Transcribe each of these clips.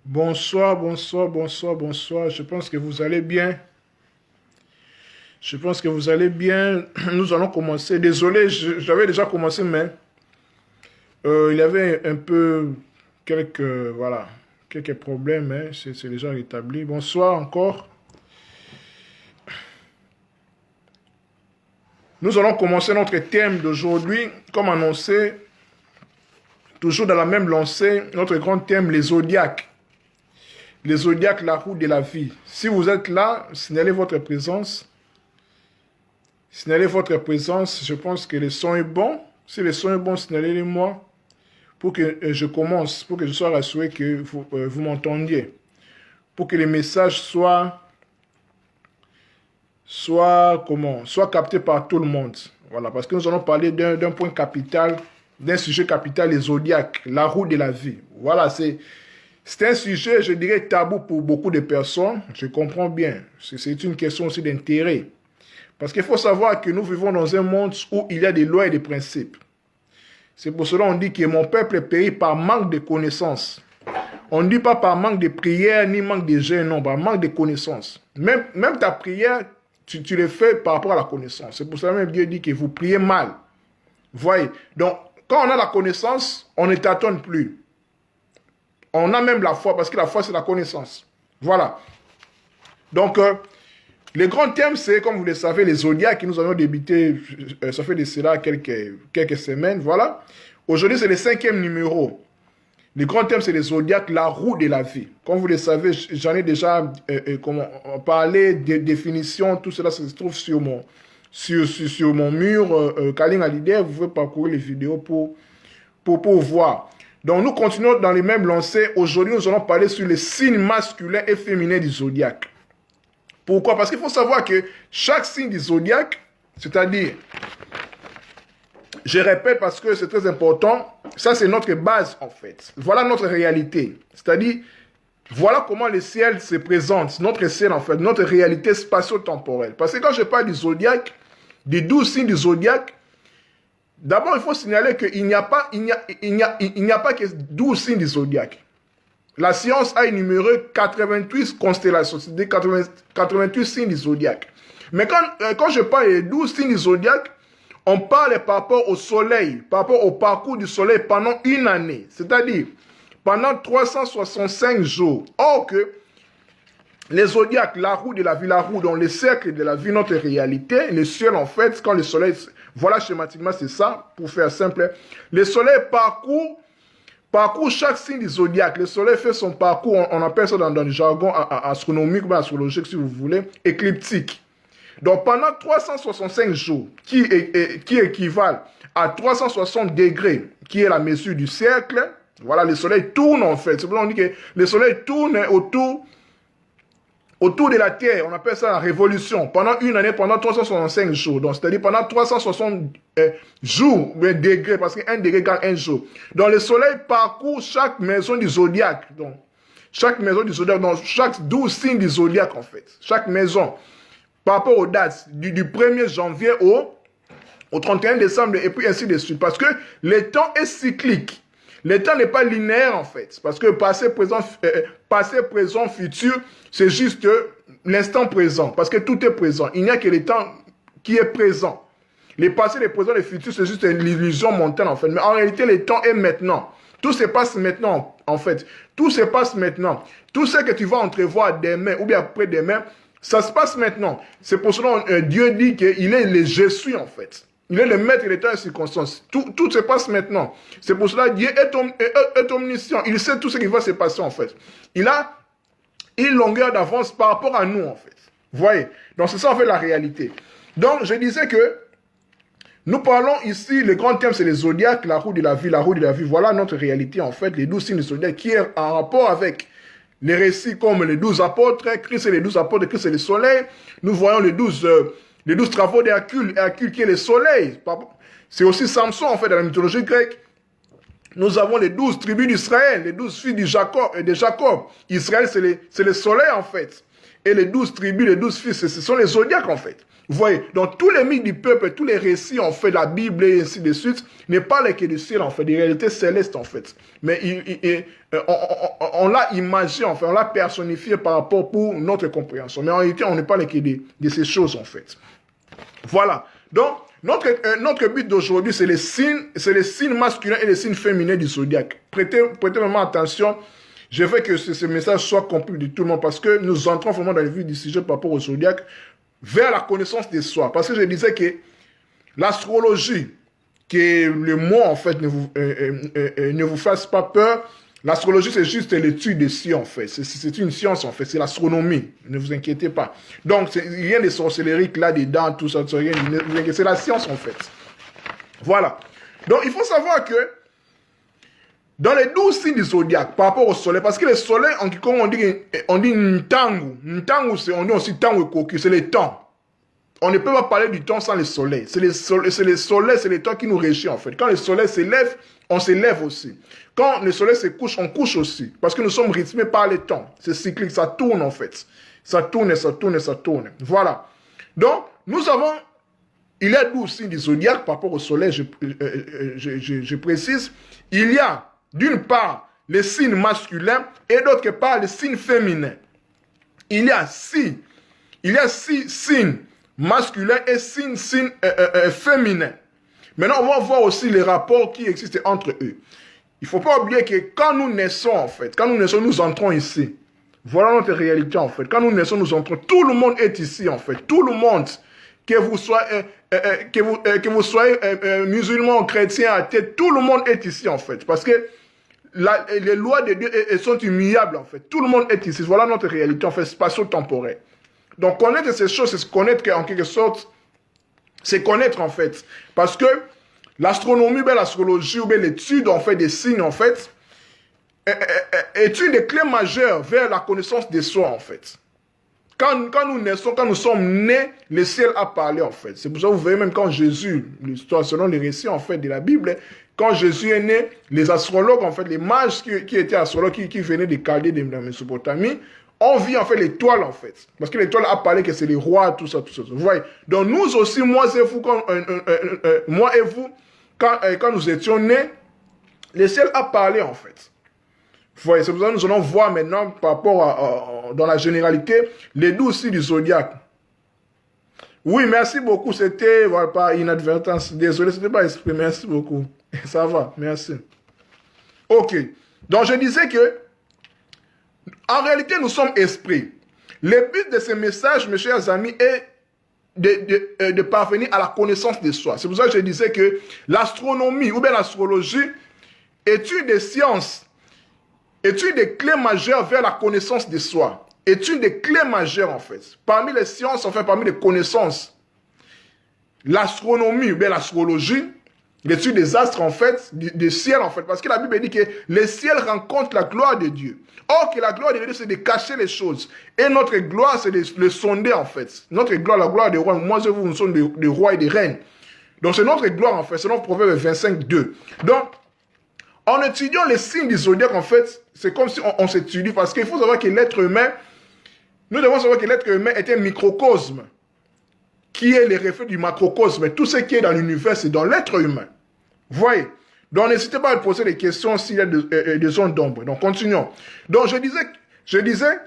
Bonsoir, bonsoir, bonsoir, bonsoir. Je pense que vous allez bien. Je pense que vous allez bien. Nous allons commencer. Désolé, j'avais déjà commencé, mais il y avait un peu voilà, quelques problèmes, mais c'est déjà rétabli. Bonsoir encore. Nous allons commencer notre thème d'aujourd'hui, comme annoncé, toujours dans la même lancée, notre grand thème, les zodiaques. Les zodiaques, la roue de la vie. Si vous êtes là, signalez votre présence. Signalez votre présence. Je pense que le son est bon. Si le son est bon, signalez-le-moi pour que je commence, pour que je sois rassuré que vous m'entendiez. Pour que les messages soient captés par tout le monde. Voilà, parce que nous allons parler d'un point capital, d'un sujet capital, les zodiaques, la roue de la vie. Voilà, c'est un sujet, je dirais, tabou pour beaucoup de personnes. Je comprends bien. C'est une question aussi d'intérêt. Parce qu'il faut savoir que nous vivons dans un monde où il y a des lois et des principes. C'est pour cela qu'on dit que mon peuple périt par manque de connaissances. On ne dit pas par manque de prière ni manque de jeûne, non, par manque de connaissances. Même ta prière, tu le fais par rapport à la connaissance. C'est pour cela même Dieu dit que vous priez mal. Vous voyez? Donc, quand on a la connaissance, on ne tâtonne plus. On a même la foi, parce que la foi, c'est la connaissance. Voilà. Donc, le grand thème, c'est, comme vous le savez, les zodiacs que nous avons débuté, ça fait de cela quelques semaines, voilà. Aujourd'hui, c'est le 5e numéro. Le grand thème, c'est les zodiacs, la roue de la vie. Comme vous le savez, j'en ai déjà parlé, des définitions, tout cela se trouve sur mon mur, Kaling Alider, vous pouvez parcourir les vidéos pour voir. Donc, nous continuons dans les mêmes lancées. Aujourd'hui, nous allons parler sur les signes masculins et féminins du zodiaque. Pourquoi? Parce qu'il faut savoir que chaque signe du zodiaque, c'est-à-dire, je répète parce que c'est très important, ça c'est notre base en fait. Voilà notre réalité. C'est-à-dire, voilà comment le ciel se présente, notre ciel en fait, notre réalité spatio-temporelle. Parce que quand je parle du zodiaque, des 12 signes du zodiaque, d'abord il faut signaler qu'il n'y a pas que 12 signes du zodiaque. La science a énuméré 88 constellations, c'est-à-dire 88 signes du zodiaque. Mais quand je parle des 12 signes du zodiaque, on parle par rapport au soleil, par rapport au parcours du soleil pendant une année, c'est-à-dire pendant 365 jours. Or que les zodiaques, la roue de la vie, la roue dans le cercle de la vie, notre réalité, le ciel en fait, quand le soleil, voilà schématiquement c'est ça, pour faire simple, le soleil parcourt chaque signe du zodiaque. Le soleil fait son parcours, on appelle ça dans le jargon astronomique, ou astrologique si vous voulez, écliptique. Donc pendant 365 jours, qui équivalent à 360 degrés, qui est la mesure du cercle, voilà, le soleil tourne en fait. C'est pour ça qu'on dit que le soleil tourne autour de la Terre, on appelle ça la révolution, pendant une année, pendant 365 jours. Donc, c'est-à-dire pendant 360 jours, degrés, parce qu'un degré égale un jour. Donc, le soleil parcourt chaque maison du zodiaque. Donc, chaque maison du zodiaque, donc chaque 12 signes du zodiaque, en fait. Chaque maison, par rapport aux dates, du 1er janvier au 31 décembre, et puis ainsi de suite. Parce que le temps est cyclique. Le temps n'est pas linéaire en fait, parce que passé, présent, futur, c'est juste l'instant présent, parce que tout est présent. Il n'y a que le temps qui est présent. Le passé, le présent, le futur, c'est juste l'illusion mentale en fait. Mais en réalité, le temps est maintenant. Tout se passe maintenant en fait. Tout se passe maintenant. Tout ce que tu vas entrevoir demain ou bien après-demain, ça se passe maintenant. C'est pour cela que Dieu dit qu'il est le je suis en fait. Il est le maître des temps et circonstances. Tout se passe maintenant. C'est pour cela que Dieu est omniscient. Il sait tout ce qui va se passer en fait. Il a une longueur d'avance par rapport à nous en fait. Vous voyez? Donc c'est ça en fait la réalité. Donc je disais que nous parlons ici, le grand thème c'est les zodiaques, la roue de la vie, la roue de la vie. Voilà notre réalité en fait, les 12 signes du zodiaque qui est en rapport avec les récits comme les 12 apôtres, Christ et les 12 apôtres, Christ et le soleil. Nous voyons les 12 travaux d'Hercule, Hercule qui est le soleil. C'est aussi Samson en fait dans la mythologie grecque. Nous avons les 12 tribus d'Israël, les 12 fils de Jacob. Israël c'est le soleil en fait. Et les 12 tribus, les 12 fils, ce sont les zodiaques en fait. Vous voyez, donc tous les mythes du peuple, tous les récits, en fait, la Bible et ainsi de suite, ne parlent que du ciel, en fait, des réalités célestes, en fait. Mais on l'a imagé, en fait, on l'a personnifié par rapport pour notre compréhension. Mais en réalité, on ne parle que de ces choses, en fait. Voilà. Donc, notre but d'aujourd'hui, c'est les signes masculins et les signes féminins du zodiaque. Prêtez vraiment attention. Je veux que ce message soit compris de tout le monde parce que nous entrons vraiment dans le vif du sujet par rapport au zodiaque vers la connaissance de soi. Parce que je disais que l'astrologie, que le mot en fait ne vous fasse pas peur, l'astrologie c'est juste l'étude des sciences en fait. C'est une science en fait, c'est l'astronomie. Ne vous inquiétez pas. Donc rien de sorcellerique là-dedans, tout ça, c'est la science en fait. Voilà. Donc il faut savoir que dans les 12 signes du zodiaque, par rapport au soleil, parce que le soleil, en Kikongo, on dit Ntangu. Ntangu, on dit aussi Tangu Koku, c'est le temps. On ne peut pas parler du temps sans le soleil. C'est le soleil, c'est le temps qui nous régit en fait. Quand le soleil se lève, on se lève aussi. Quand le soleil se couche, on couche aussi. Parce que nous sommes rythmés par le temps. C'est cyclique, ça tourne en fait. Ça tourne, ça tourne, ça tourne. Voilà. Donc, nous avons, il y a 12 signes du zodiaque par rapport au soleil, je précise. Il y a d'une part, les signes masculins et d'autre part, les signes féminins. Il y a six signes masculins et six signes féminins. Maintenant, on va voir aussi les rapports qui existent entre eux. Il ne faut pas oublier que quand nous naissons, en fait, quand nous naissons, nous entrons ici. Voilà notre réalité, en fait. Quand nous naissons, nous entrons. Tout le monde est ici, en fait. Tout le monde, que vous soyez musulman, chrétien, athée, tout le monde est ici, en fait. Parce que les lois de Dieu sont immuables en fait. Tout le monde est ici. Voilà notre réalité en fait spatio-temporelle. Donc connaître ces choses, c'est connaître en quelque sorte, c'est connaître en fait. Parce que l'astronomie, l'astrologie ou l'étude en fait des signes en fait est une des clés majeures vers la connaissance de soi en fait. Quand nous naissons, quand nous sommes nés, le ciel a parlé en fait. C'est pour ça que vous voyez même quand Jésus, l'histoire selon les récits en fait de la Bible, quand Jésus est né, les astrologues en fait, les mages qui étaient astrologues, qui venaient de Chaldée, de la Mésopotamie, ont vu en fait l'étoile en fait. Parce que l'étoile a parlé que c'est les rois, tout ça, tout ça. Vous voyez. Donc nous aussi, moi et vous, quand nous étions nés, le ciel a parlé en fait. Vous voyez, c'est pour ça que nous allons voir maintenant par rapport dans la généralité les 12 signes du zodiaque. Oui, merci beaucoup. C'était voilà, par inadvertance. Désolé, ce n'était pas exprès. Merci beaucoup. Ça va, merci. Ok. Donc, je disais que, en réalité, nous sommes esprits. Le but de ce message, mes chers amis, est de parvenir à la connaissance de soi. C'est pour ça que je disais que l'astronomie ou bien l'astrologie est une des sciences, est une des clés majeures vers la connaissance de soi. Est une des clés majeures, en fait. Parmi les sciences, enfin, parmi les connaissances, l'astronomie ou bien l'astrologie, l'étude des astres, en fait, du ciel, en fait. Parce que la Bible dit que le ciel rencontre la gloire de Dieu. Or, que la gloire de Dieu, c'est de cacher les choses. Et notre gloire, c'est de le sonder, en fait. Notre gloire, la gloire des rois. Moi et vous, nous sommes des rois et des reines. Donc, c'est notre gloire, en fait, selon Proverbe 25, 2. Donc, en étudiant les signes du zodiaque, en fait, c'est comme si on s'étudie. Parce qu'il faut savoir que l'être humain, nous devons savoir que l'être humain est un microcosme, qui est le reflet du macrocosme. Tout ce qui est dans l'univers, c'est dans l'être humain. Vous voyez? Donc, n'hésitez pas à poser des questions s'il y a des zones d'ombre. Donc, continuons. Donc, je disais,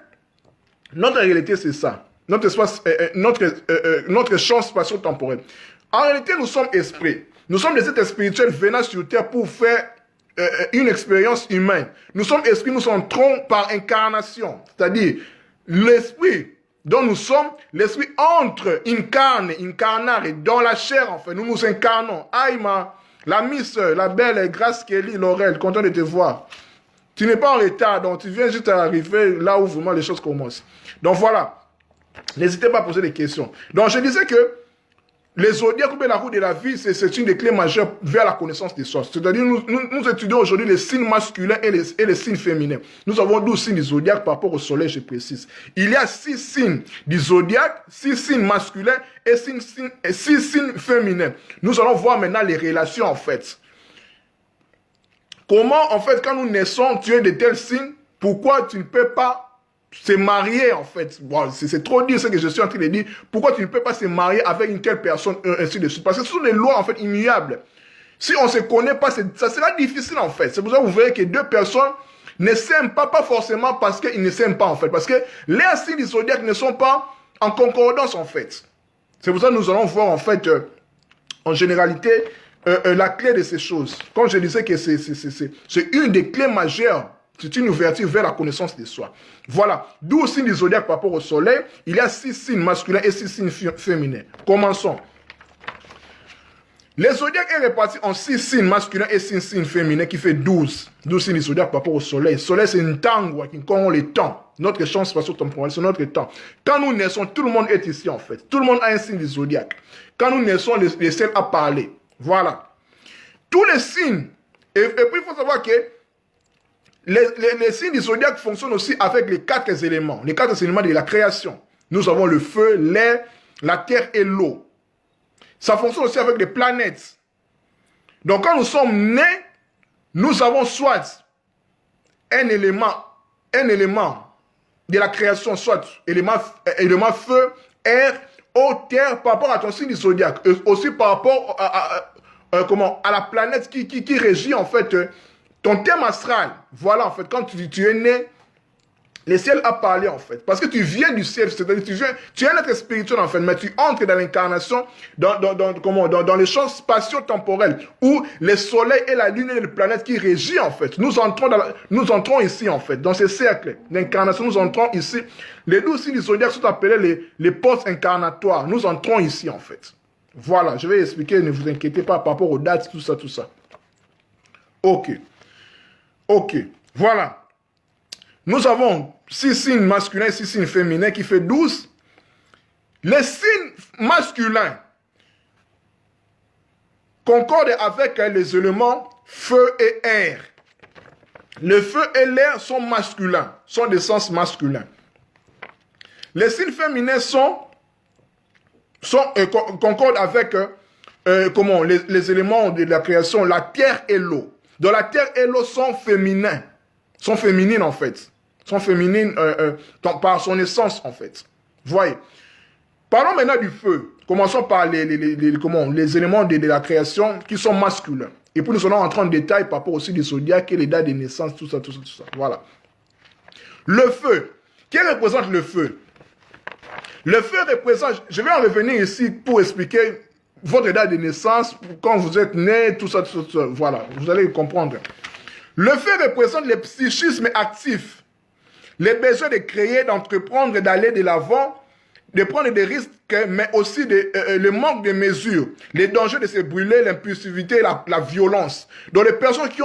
notre réalité, c'est ça. Notre champ spatio-temporel. En réalité, nous sommes esprits. Nous sommes des êtres spirituels venant sur Terre pour faire une expérience humaine. Nous sommes esprits, nous entrons par incarnation. C'est-à-dire, l'esprit dont nous sommes, l'esprit entre, incarnare, dans la chair, en fait. Nous nous incarnons. Aïma, la miss, la belle Grace Kelly, Laurel, content de te voir. Tu n'es pas en retard, donc tu viens juste arriver là où vraiment les choses commencent. Donc voilà. N'hésitez pas à poser des questions. Donc je disais que les zodiaques ou la roue de la vie, c'est une des clés majeures vers la connaissance des soi. C'est-à-dire, nous étudions aujourd'hui les signes masculins et les signes féminins. Nous avons 12 signes du zodiaque par rapport au soleil, je précise. Il y a 6 signes du zodiaque, 6 signes masculins et 6 signes féminins. Nous allons voir maintenant les relations, en fait. Comment, en fait, quand nous naissons, tu es de tels signes, pourquoi tu ne peux pas se marier, en fait. Bon, c'est trop dire ce que je suis en train de dire. Pourquoi tu ne peux pas se marier avec une telle personne, ainsi de suite? Parce que ce sont des lois, en fait, immuables. Si on ne se connaît pas, ça sera difficile, en fait. C'est pour ça que vous verrez que deux personnes ne s'aiment pas forcément parce qu'ils ne s'aiment pas, en fait. Parce que les signes du zodiaque ne sont pas en concordance, en fait. C'est pour ça que nous allons voir, en fait, en généralité, la clé de ces choses. Comme je disais que c'est une des clés majeures. C'est une ouverture vers la connaissance de soi. Voilà. D'où le signe du zodiaque par rapport au soleil, il y a 6 signes masculins et 6 signes féminins. Commençons. Le zodiaque est réparti en 6 signes masculins et 6 signes féminins qui fait 12. 12 signes du zodiaque par rapport au soleil. Le soleil, c'est une tangue qui compte le temps. Notre champ spatio-temporel, c'est notre temps. Quand nous naissons, tout le monde est ici en fait. Tout le monde a un signe du zodiaque. Quand nous naissons, les seuls à parler. Voilà. Tous les signes. Et puis, il faut savoir que les signes du zodiaque fonctionnent aussi avec les 4 éléments. Les 4 éléments de la création. Nous avons le feu, l'air, la terre et l'eau. Ça fonctionne aussi avec les planètes. Donc, quand nous sommes nés, nous avons soit un élément de la création, soit élément feu, air, eau, terre, par rapport à ton signe du zodiaque. Et aussi par rapport à la planète qui régit, en fait, ton thème astral. Voilà, en fait, quand tu es né, le ciel a parlé, en fait. Parce que tu viens du ciel, c'est-à-dire tu es un être spirituel, en fait, mais tu entres dans l'incarnation, dans les champs spatio-temporels, où le soleil et la lune et les planètes qui régissent, en fait. Nous entrons ici, en fait, dans ces cercles d'incarnation, nous entrons ici. Les 12 signes du zodiaque sont appelés les postes incarnatoires. Nous entrons ici, en fait. Voilà, je vais expliquer, ne vous inquiétez pas par rapport aux dates, tout ça, tout ça. Ok. Ok. Voilà. Nous avons 6 signes masculins et 6 signes féminins qui fait 12. Les signes masculins concordent avec les éléments feu et air. Le feu et l'air sont masculins, sont des sens masculins. Les signes féminins concordent avec les éléments de la création, la terre et l'eau. Donc la terre et l'eau sont féminins, sont féminines en fait. Sont féminines par son essence, en fait. Voyez. Parlons maintenant du feu. Commençons par les éléments de la création qui sont masculins. Et puis nous allons entrer en détail par rapport aussi du zodiaque et les dates de naissance, tout ça. Voilà. Le feu. Qu'est-ce que représente le feu? Le feu représente... Je vais en revenir ici pour expliquer votre date de naissance, quand vous êtes né, tout ça. Voilà. Vous allez comprendre. Le feu représente le psychisme actif. Les besoins de créer, d'entreprendre, d'aller de l'avant, de prendre des risques, mais aussi le manque de mesures, les dangers de se brûler, l'impulsivité, la violence. Donc les personnes qui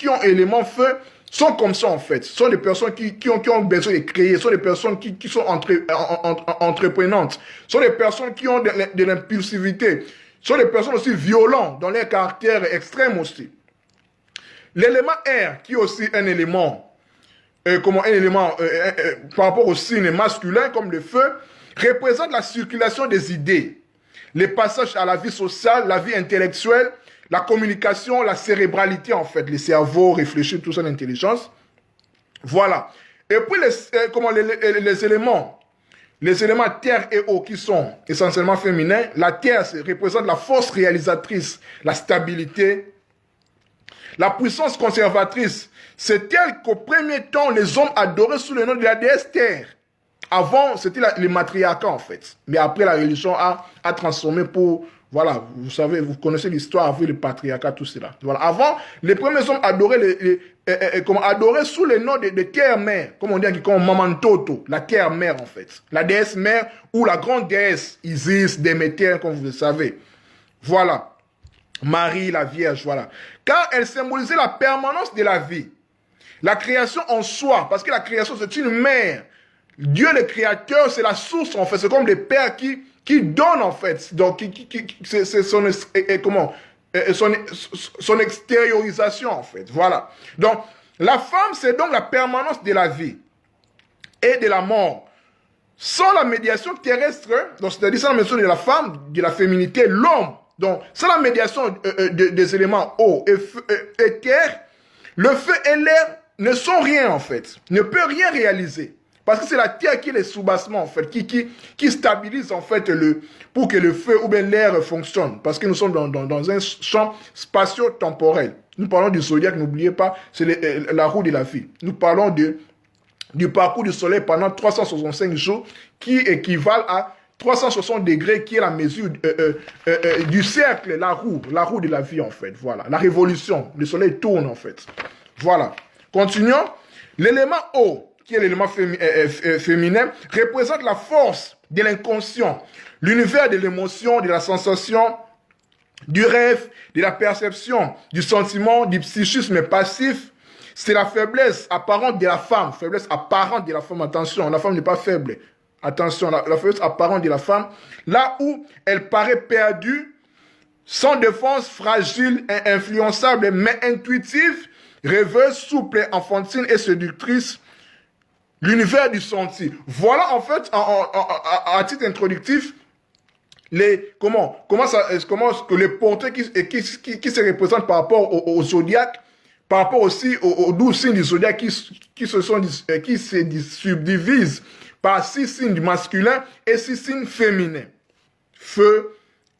ont élément feu sont comme ça en fait. Ce sont des personnes qui ont besoin de créer, ce sont des personnes qui sont entreprenantes, ce sont des personnes qui ont de l'impulsivité, ce sont des personnes aussi violentes dans leur caractère extrême aussi. L'élément air, qui est aussi un élément par rapport au signe masculin comme le feu, représente la circulation des idées, les passages à la vie sociale, la vie intellectuelle, la communication, la cérébralité en fait, le cerveau réfléchit, tout ça, l'intelligence. Voilà. Et puis les éléments terre et eau qui sont essentiellement féminins, la terre représente la force réalisatrice, la stabilité, la puissance conservatrice. C'est elle qu'au premier temps, les hommes adoraient sous le nom de la déesse Terre. Avant, c'était les matriarcats, en fait. Mais après, la religion a transformé pour... Voilà, vous savez, vous connaissez l'histoire avec le patriarcat, tout cela. Voilà. Avant, les premiers hommes adoraient sous le nom de Terre-Mère, comme on dit, comme Mamantoto, la Terre-Mère, en fait. La déesse mère ou la grande déesse Isis, Déméter, comme vous le savez. Voilà. Marie, la Vierge, voilà. Car elle symbolisait la permanence de la vie. La création en soi, parce que la création c'est une mère. Dieu le créateur, c'est la source en fait. C'est comme le père qui donne en fait. Donc c'est son extériorisation en fait. Voilà. Donc la femme c'est donc la permanence de la vie et de la mort. Sans la médiation terrestre, donc c'est-à-dire sans la médiation de la femme, de la féminité, l'homme. Donc sans la médiation des éléments eau et terre, le feu et l'air ne sont rien en fait, ne peut rien réaliser. Parce que c'est la terre qui est le soubassement, en fait, qui stabilise, en fait, pour que le feu ou bien l'air fonctionne. Parce que nous sommes dans un champ spatio-temporel. Nous parlons du zodiaque, n'oubliez pas, c'est la roue de la vie. Nous parlons du parcours du soleil pendant 365 jours, qui équivalent à 360 degrés, qui est la mesure du cercle, la roue de la vie, en fait. Voilà, la révolution. Le soleil tourne, en fait. Voilà. Continuons. L'élément eau, qui est l'élément féminin, représente la force de l'inconscient, l'univers de l'émotion, de la sensation, du rêve, de la perception, du sentiment, du psychisme passif. C'est la faiblesse apparente de la femme. Faiblesse apparente de la femme, attention, la femme n'est pas faible. Attention, la faiblesse apparente de la femme, là où elle paraît perdue, sans défense, fragile et influençable, mais intuitive, rêveuse, souple, enfantine et séductrice, l'univers du senti. Voilà en fait, à titre introductif, comment les portraits qui se représentent par rapport au zodiaque, par rapport aussi aux 12 signes du zodiaque qui se subdivisent par 6 signes masculins et 6 signes féminins. Feu,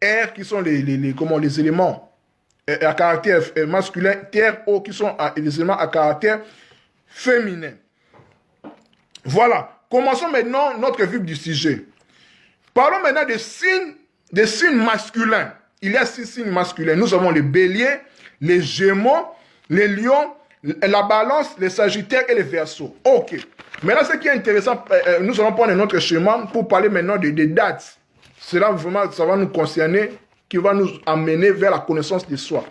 air qui sont les éléments à caractère masculin, terre, eau qui sont les éléments à caractère féminin. Voilà. Commençons maintenant notre vue du sujet. Parlons maintenant des signes masculins. Il y a 6 signes masculins. Nous avons les béliers, les gémeaux, les lions, la balance, les sagittaires et les verseaux. Ok. Maintenant, ce qui est intéressant, nous allons prendre notre chemin pour parler maintenant des dates. Cela vraiment, ça va nous concerner, qui va nous amener vers la connaissance de soi.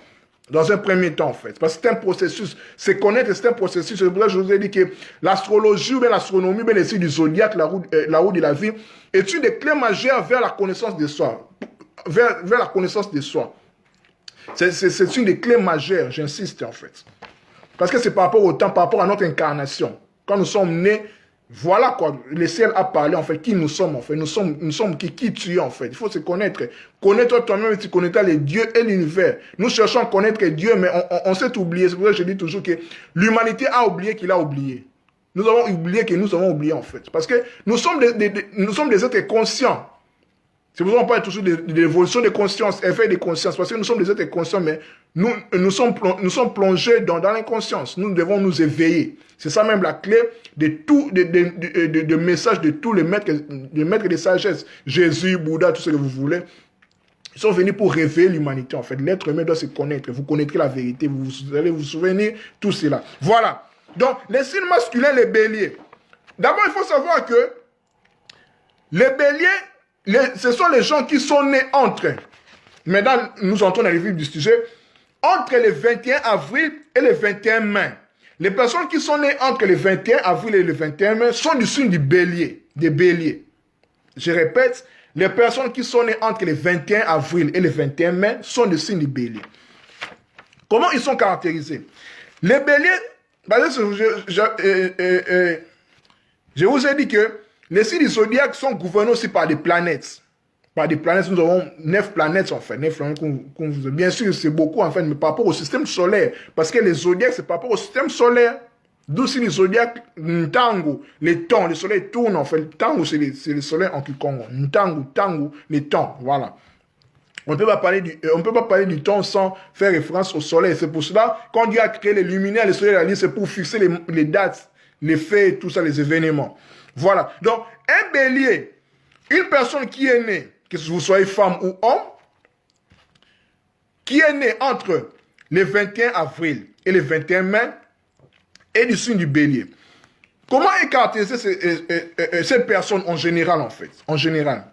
Dans un premier temps, en fait. Parce que c'est un processus. C'est connaître, c'est un processus. C'est pour ça que je vous ai dit que l'astrologie, ou bien l'astronomie, ou bien les signes du zodiaque, la roue de la vie, est une des clés majeures vers la connaissance de soi. Vers la connaissance de soi. C'est une des clés majeures, j'insiste, en fait. Parce que c'est par rapport au temps, par rapport à notre incarnation. Quand nous sommes nés, voilà quoi, le ciel a parlé, en fait, qui nous sommes, en fait. Nous sommes qui tu es, en fait. Il faut se connaître. Connaître toi-même, tu connaîtras les dieux et l'univers. Nous cherchons à connaître Dieu, mais on s'est oublié. C'est pour ça que je dis toujours que l'humanité a oublié qu'il a oublié. Nous avons oublié que nous avons oublié, en fait. Parce que nous sommes des êtres conscients. C'est pour ça qu'on parle toujours de l'évolution de conscience, effet de conscience, parce que nous sommes des êtres conscients, mais nous sommes plongés dans l'inconscience. Nous devons nous éveiller. C'est ça même la clé de messages de tous les maîtres de sagesse. Jésus, Bouddha, tout ce que vous voulez. Ils sont venus pour réveiller l'humanité, en fait. L'être humain doit se connaître. Vous connaîtrez la vérité. Vous allez vous souvenir, tout cela. Voilà. Donc, les signes masculins, les béliers. D'abord, il faut savoir que les béliers, ce sont les gens qui sont nés entre, maintenant nous entrons dans les vifs du sujet, entre le 21 avril et le 21 mai. Les personnes qui sont nées entre le 21 avril et le 21 mai sont du signe du bélier, des béliers. Je répète, les personnes qui sont nées entre le 21 avril et le 21 mai sont du signe du bélier. Comment ils sont caractérisés? Les béliers, je vous ai dit que les signes du zodiaque sont gouvernés aussi par des planètes. Par des planètes, nous avons 9 planètes en fait. 9 planètes bien sûr, c'est beaucoup en fait, mais par rapport au système solaire. Parce que les zodiaques, c'est par rapport au système solaire. D'où si les zodiaques, Ntango, les temps, le soleil tourne en fait. Le Tango, c'est le soleil en Kikongo. Ntango, Tango, les temps, voilà. On ne peut pas parler du temps sans faire référence au soleil. C'est pour cela, quand Dieu a créé les luminaires, les soleils et la lune, c'est pour fixer les dates, les faits, tout ça, les événements. Voilà. Donc, un bélier, une personne qui est née, que vous soyez femme ou homme, qui est née entre le 21 avril et le 21 mai, est du signe du bélier. Comment est caractérisée cette personne en général, en fait? En général.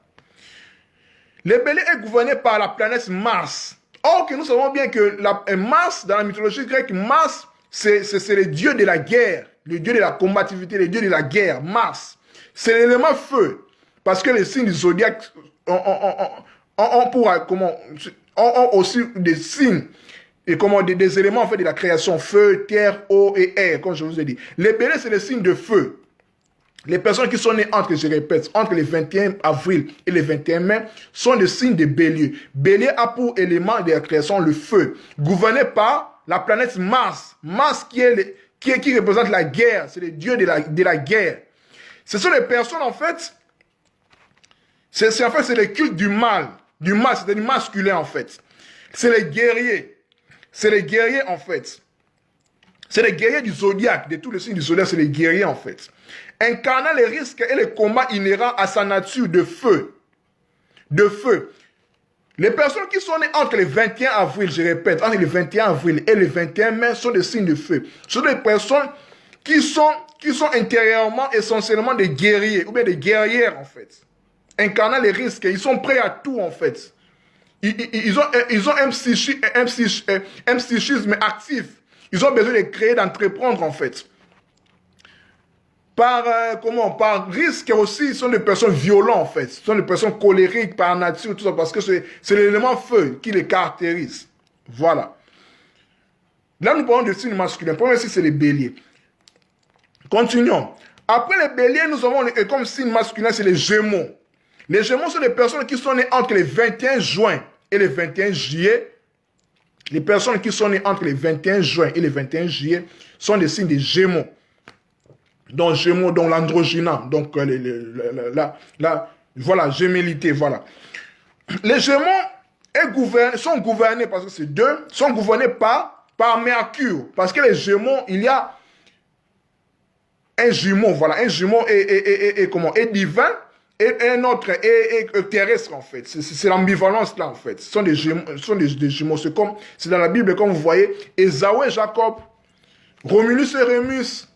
Le bélier est gouverné par la planète Mars. Or, que nous savons bien que Mars, dans la mythologie grecque, Mars, c'est le dieu de la guerre. Le dieu de la combativité, le dieu de la guerre, Mars. C'est l'élément feu. Parce que les signes du zodiaque ont aussi des signes et des éléments en fait, de la création. Feu, terre, eau et air, comme je vous ai dit. Les béliers, c'est les signes de feu. Les personnes qui sont nées entre, je répète, entre le 21 avril et le 21 mai sont des signes de bélier. Bélier a pour élément de la création le feu, gouverné par la planète Mars. Mars qui représente la guerre, c'est le dieu de la guerre. Ce sont les personnes, en fait, en fait, c'est les cultes du mal, c'est-à-dire masculin, en fait. C'est les guerriers. C'est les guerriers, en fait. C'est les guerriers du zodiaque, de tous les signes du zodiaque, c'est les guerriers, en fait. Incarnant les risques et les combats inhérents à sa nature de feu. De feu. Les personnes qui sont nées entre le 21 avril, je répète, entre le 21 avril et le 21 mai sont des signes de feu. Ce sont des personnes qui sont intérieurement essentiellement des guerriers, ou bien des guerrières, en fait. Incarnant les risques, ils sont prêts à tout, en fait. Ils ont un psychisme actif. Ils ont besoin de créer, d'entreprendre, en fait. Par risque aussi, ils sont des personnes violentes, en fait. Ce sont des personnes colériques par nature, tout ça, parce que c'est l'élément feu qui les caractérise. Voilà. Là, nous parlons de signes masculins. Premier signe, c'est les béliers. Continuons. Après les béliers, nous avons comme signe masculin, c'est les gémeaux. Les gémeaux sont des personnes qui sont nées entre les 21 juin et les 21 juillet. Les personnes qui sont nées entre les 21 juin et les 21 juillet sont des signes des gémeaux. Donc, gémeaux, donc l'androgyna, donc voilà, gémellité, voilà. Les gémeaux sont gouvernés, parce que c'est deux, sont gouvernés par Mercure. Parce que les gémeaux, il y a un jumeau, voilà, un jumeau est divin, et un autre est terrestre, en fait. C'est l'ambivalence, là, en fait. Ce sont des jumeaux. C'est dans la Bible, comme vous voyez, Ésaü et Jacob, Romulus et Rémus.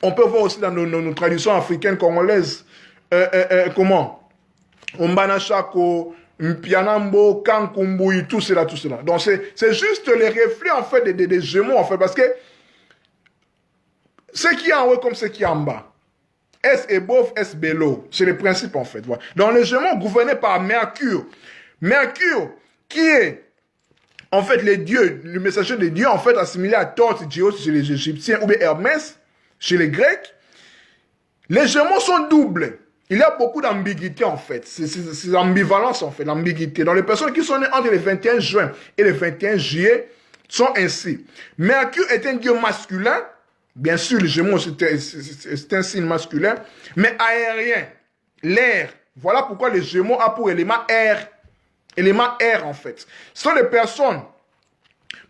On peut voir aussi dans nos traditions africaines congolaises, Ombanachako, Mpianambo, Kankumbu, tout cela. Donc c'est juste les reflets, en fait, des gémeaux, en fait, parce que ce qui est en haut comme ce qui est en bas. Est above, est below. C'est le principe, en fait. Voilà. Donc les gémeaux gouvernés par Mercure. Mercure, qui est en fait le messager de Dieu, en fait, assimilé à Thoth, Dios chez les Égyptiens, ou bien Hermès chez les Grecs. Les gémeaux sont doubles. Il y a beaucoup d'ambiguïté, en fait. C'est l'ambivalence, en fait, l'ambiguïté. Donc les personnes qui sont nées entre le 21 juin et le 21 juillet sont ainsi. Mercure est un dieu masculin. Bien sûr, les gémeaux, c'est un signe masculin, mais aérien, l'air. Voilà pourquoi les gémeaux ont pour élément air. Élément air, en fait. Ce sont les personnes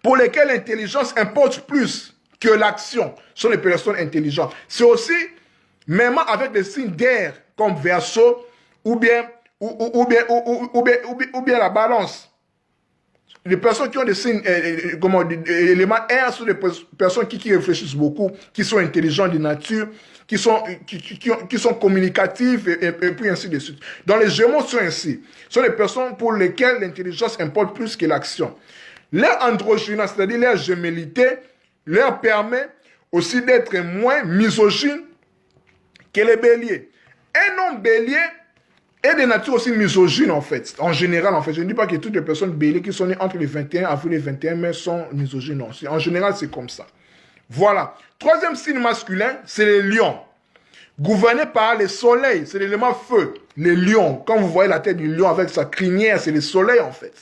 pour lesquelles l'intelligence importe plus que l'action. Ce sont les personnes intelligentes. C'est aussi, même avec des signes d'air, comme Verseau, ou bien la balance. Les personnes qui ont des signes, éléments air, sont des personnes qui réfléchissent beaucoup, qui sont intelligentes de nature, qui sont communicatives, et puis ainsi de suite. Donc les gémeaux sont ainsi. Ce sont les personnes pour lesquelles l'intelligence importe plus que l'action. Leur androgyne, c'est-à-dire leur gémellité, leur permet aussi d'être moins misogyne que les béliers. Un homme bélier est de nature aussi misogyne, en fait. En général, en fait. Je ne dis pas que toutes les personnes béliers qui sont nées entre les 21 avril et les 21 mai sont misogynes. Non. En général, c'est comme ça. Voilà. Troisième signe masculin, c'est les lions. Gouverné par le soleil, c'est l'élément feu. Les lions. Quand vous voyez la tête du lion avec sa crinière, c'est le soleil, en fait.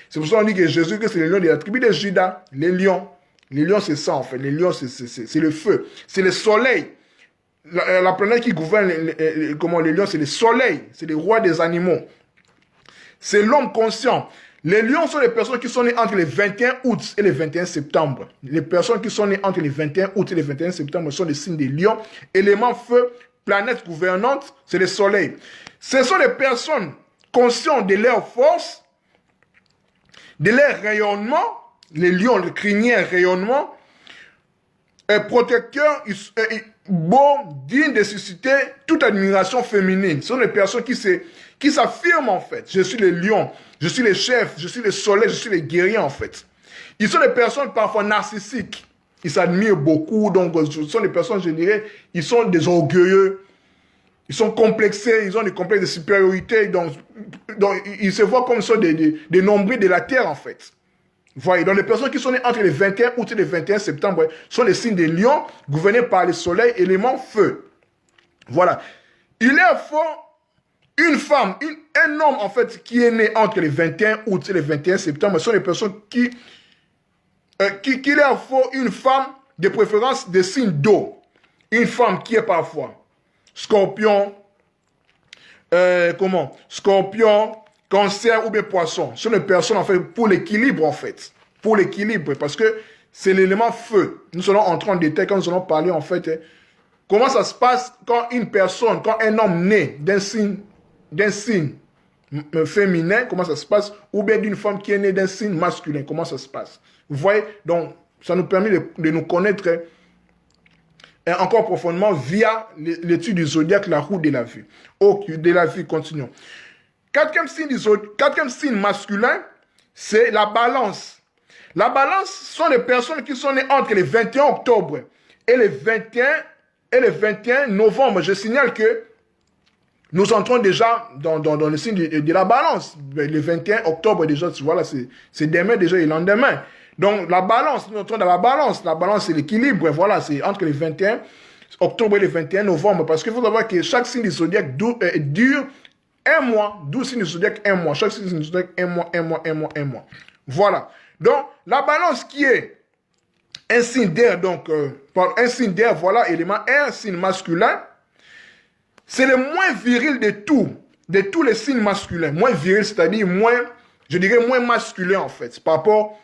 C'est pour ça qu'on dit que Jésus, que c'est les lions de la tribu de Juda. Les lions. Les lions, c'est ça, en fait. Les lions, c'est le feu. C'est le soleil. La planète qui gouverne les lions, c'est le soleil, c'est le roi des animaux. C'est l'homme conscient. Les lions sont les personnes qui sont nées entre les 21 août et les 21 septembre. Les personnes qui sont nées entre les 21 août et les 21 septembre sont des signes des lions. Élément feu, planète gouvernante, c'est le soleil. Ce sont les personnes conscientes de leur force, de leur rayonnement. Les lions, les crinières, rayonnement. Protecteurs, beaux, dignes de susciter toute admiration féminine. Ce sont les personnes qui s'affirment, en fait. Je suis le lion, je suis le chef, je suis le soleil, je suis le guerrier, en fait. Ils sont des personnes parfois narcissiques. Ils s'admirent beaucoup, donc ce sont des personnes, je dirais, ils sont des orgueilleux, ils sont complexés, ils ont des complexes de supériorité, donc ils se voient comme ça des nombrils de la terre, en fait. Voyez, donc les personnes qui sont nées entre les 21 août et les 21 septembre sont les signes des lions, gouvernés par le soleil, élément feu. Voilà. Il est fort une femme, un homme en fait qui est né entre les 21 août et les 21 septembre, sont les personnes qui leur faut une femme de préférence de signe d'eau. une femme qui est parfois Scorpion, Scorpion, Cancer ou bien Poisson. Ce sont les personnes, en fait, pour l'équilibre, en fait. Pour l'équilibre, parce que c'est l'élément feu. Nous allons entrer en détail quand nous allons parler, en fait, comment ça se passe quand une personne, quand un homme naît d'un signe féminin, comment ça se passe, ou bien d'une femme qui est née d'un signe masculin, comment ça se passe. Vous voyez, donc, ça nous permet de nous connaître encore profondément via l'étude du zodiaque, la roue de la vie. Ok, de la vie, continuons. Quatrième signe masculin, c'est la balance. La balance sont les personnes qui sont nées entre les 21 octobre et les 21 novembre. Je signale que nous entrons déjà dans le signe de la balance. Le 21 octobre déjà, voilà, c'est demain déjà et le lendemain. Donc la balance, nous entrons dans la balance. La balance, c'est l'équilibre. Voilà, c'est entre les 21 octobre et les 21 novembre. Parce qu'il faut savoir que chaque signe du zodiaque dure un mois. 12 signes du zodiaque, un mois. Chaque signe du zodiaque, un mois. Voilà. Donc la balance qui est un signe d'air, donc un signe d'air, voilà, élément R, signe masculin. C'est le moins viril de tous les signes masculins. Moins viril, c'est-à-dire moins, je dirais moins masculin en fait, par rapport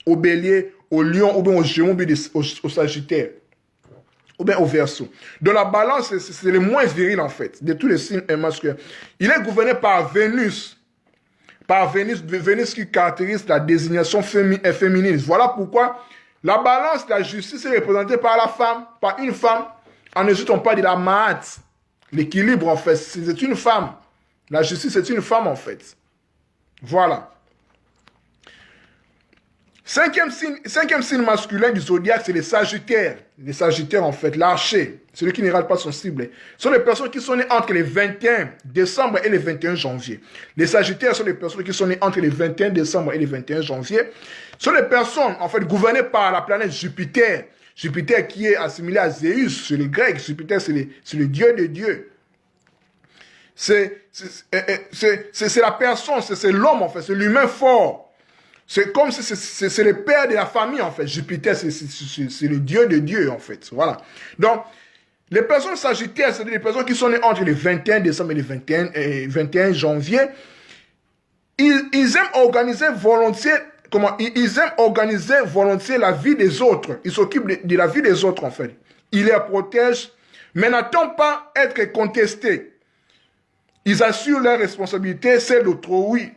au bélier, au lion, ou bien au gémeaux, ou bien au sagittaire, ou bien au verseau. Donc la balance, c'est le moins viril en fait, de tous les signes masculins. Il est gouverné par Vénus. Vénus qui caractérise la désignation féminine. Voilà pourquoi la balance, la justice est représentée par la femme, par une femme. En Égypte, on parle de la Maat. L'équilibre, en fait, c'est une femme. La justice, c'est une femme, en fait. Voilà. Cinquième signe masculin du zodiaque, c'est les Sagittaires. Les Sagittaires, en fait, l'archer, celui qui ne rate pas son cible. Ce sont les personnes qui sont nées entre les 21 décembre et les 21 janvier. Les Sagittaires sont les personnes qui sont nées entre les 21 décembre et les 21 janvier. Ce sont les personnes, en fait, gouvernées par la planète Jupiter. Jupiter qui est assimilé à Zéus, c'est le grec. Jupiter, c'est le dieu des dieux. C'est la personne, c'est l'homme, en fait, c'est l'humain fort. C'est comme si c'est le père de la famille, en fait. Jupiter, c'est le dieu de Dieu, en fait. Voilà. Donc, les personnes sagittaires, c'est des personnes qui sont nées entre les 21 décembre et les 21 janvier. Ils aiment organiser volontiers, ils aiment organiser volontiers la vie des autres. Ils s'occupent de la vie des autres, en fait. Ils les protègent, mais n'attendent pas être contestés. Ils assurent leurs responsabilités, celles d'autrui,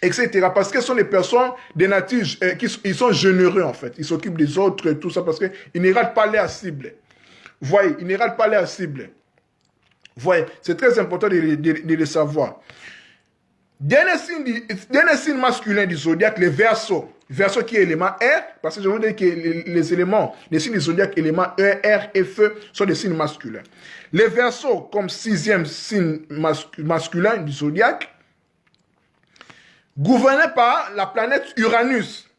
etc. Parce que ce sont des personnes de nature, ils sont généreux en fait. Ils s'occupent des autres, tout ça, parce qu'ils ne ratent pas leur cible. Vous voyez, ils ne ratent pas leur cible. Vous voyez, c'est très important de le savoir. Dernier signe masculin du zodiaque, les Verseaux. Verseau qui est élément R, parce que je vous dis que les signes du zodiaque, éléments E, R et Feu, sont des signes masculins. Les Verseaux, comme sixième signe masculin du zodiaque, gouverné par la planète Uranus.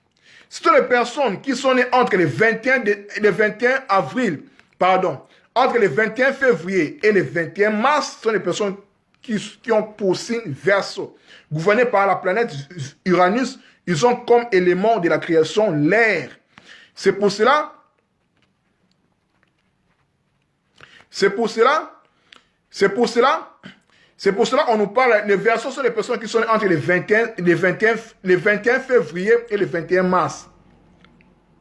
Ce sont les personnes qui sont nées entre les 21 avril, entre les 21 février et les 21 mars, ce sont les personnes qui ont pour signe Verseau. Gouvernés par la planète Uranus, ils ont comme élément de la création l'air. C'est pour cela on nous parle, les Verseaux sont les personnes qui sont entre les 21 février et les 21 mars.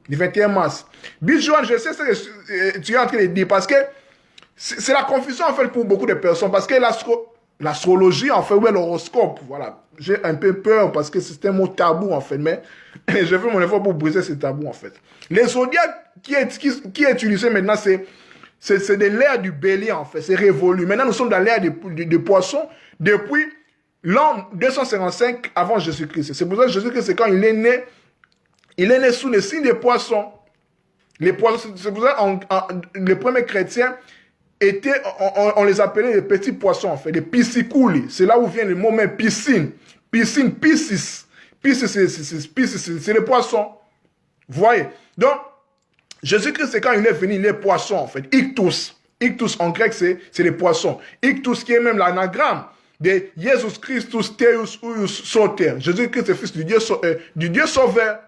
Les 21 mars. Bijoun, je sais ce que tu es en train de dire, parce que c'est la confusion en fait pour beaucoup de personnes, parce que l'astrologie, en fait, ou l'horoscope, voilà. J'ai un peu peur parce que c'est un mot tabou, en fait, mais je fais mon effort pour briser ce tabou, en fait. Les zodiaques qui est utilisé maintenant, c'est de l'ère du bélier, en fait. C'est révolu. Maintenant, nous sommes dans l'ère de poisson depuis l'an 255 avant Jésus-Christ. C'est pour ça que Jésus-Christ, c'est quand il est né sous le signe des poissons. Les poissons, c'est pour ça que les premiers chrétiens on les appelait les petits poissons, en fait, les piscicoulis. C'est là où vient le mot même piscine. Piscine, piscis. Piscis, c'est les poissons. Vous voyez? Donc, Jésus-Christ, c'est quand il est venu, les poissons, en fait. Ictus. Ictus, en grec, c'est les poissons. Ictus, qui est même l'anagramme de Jesus Christus Theus Uius Soter. Jésus-Christ est fils du Dieu sauveur.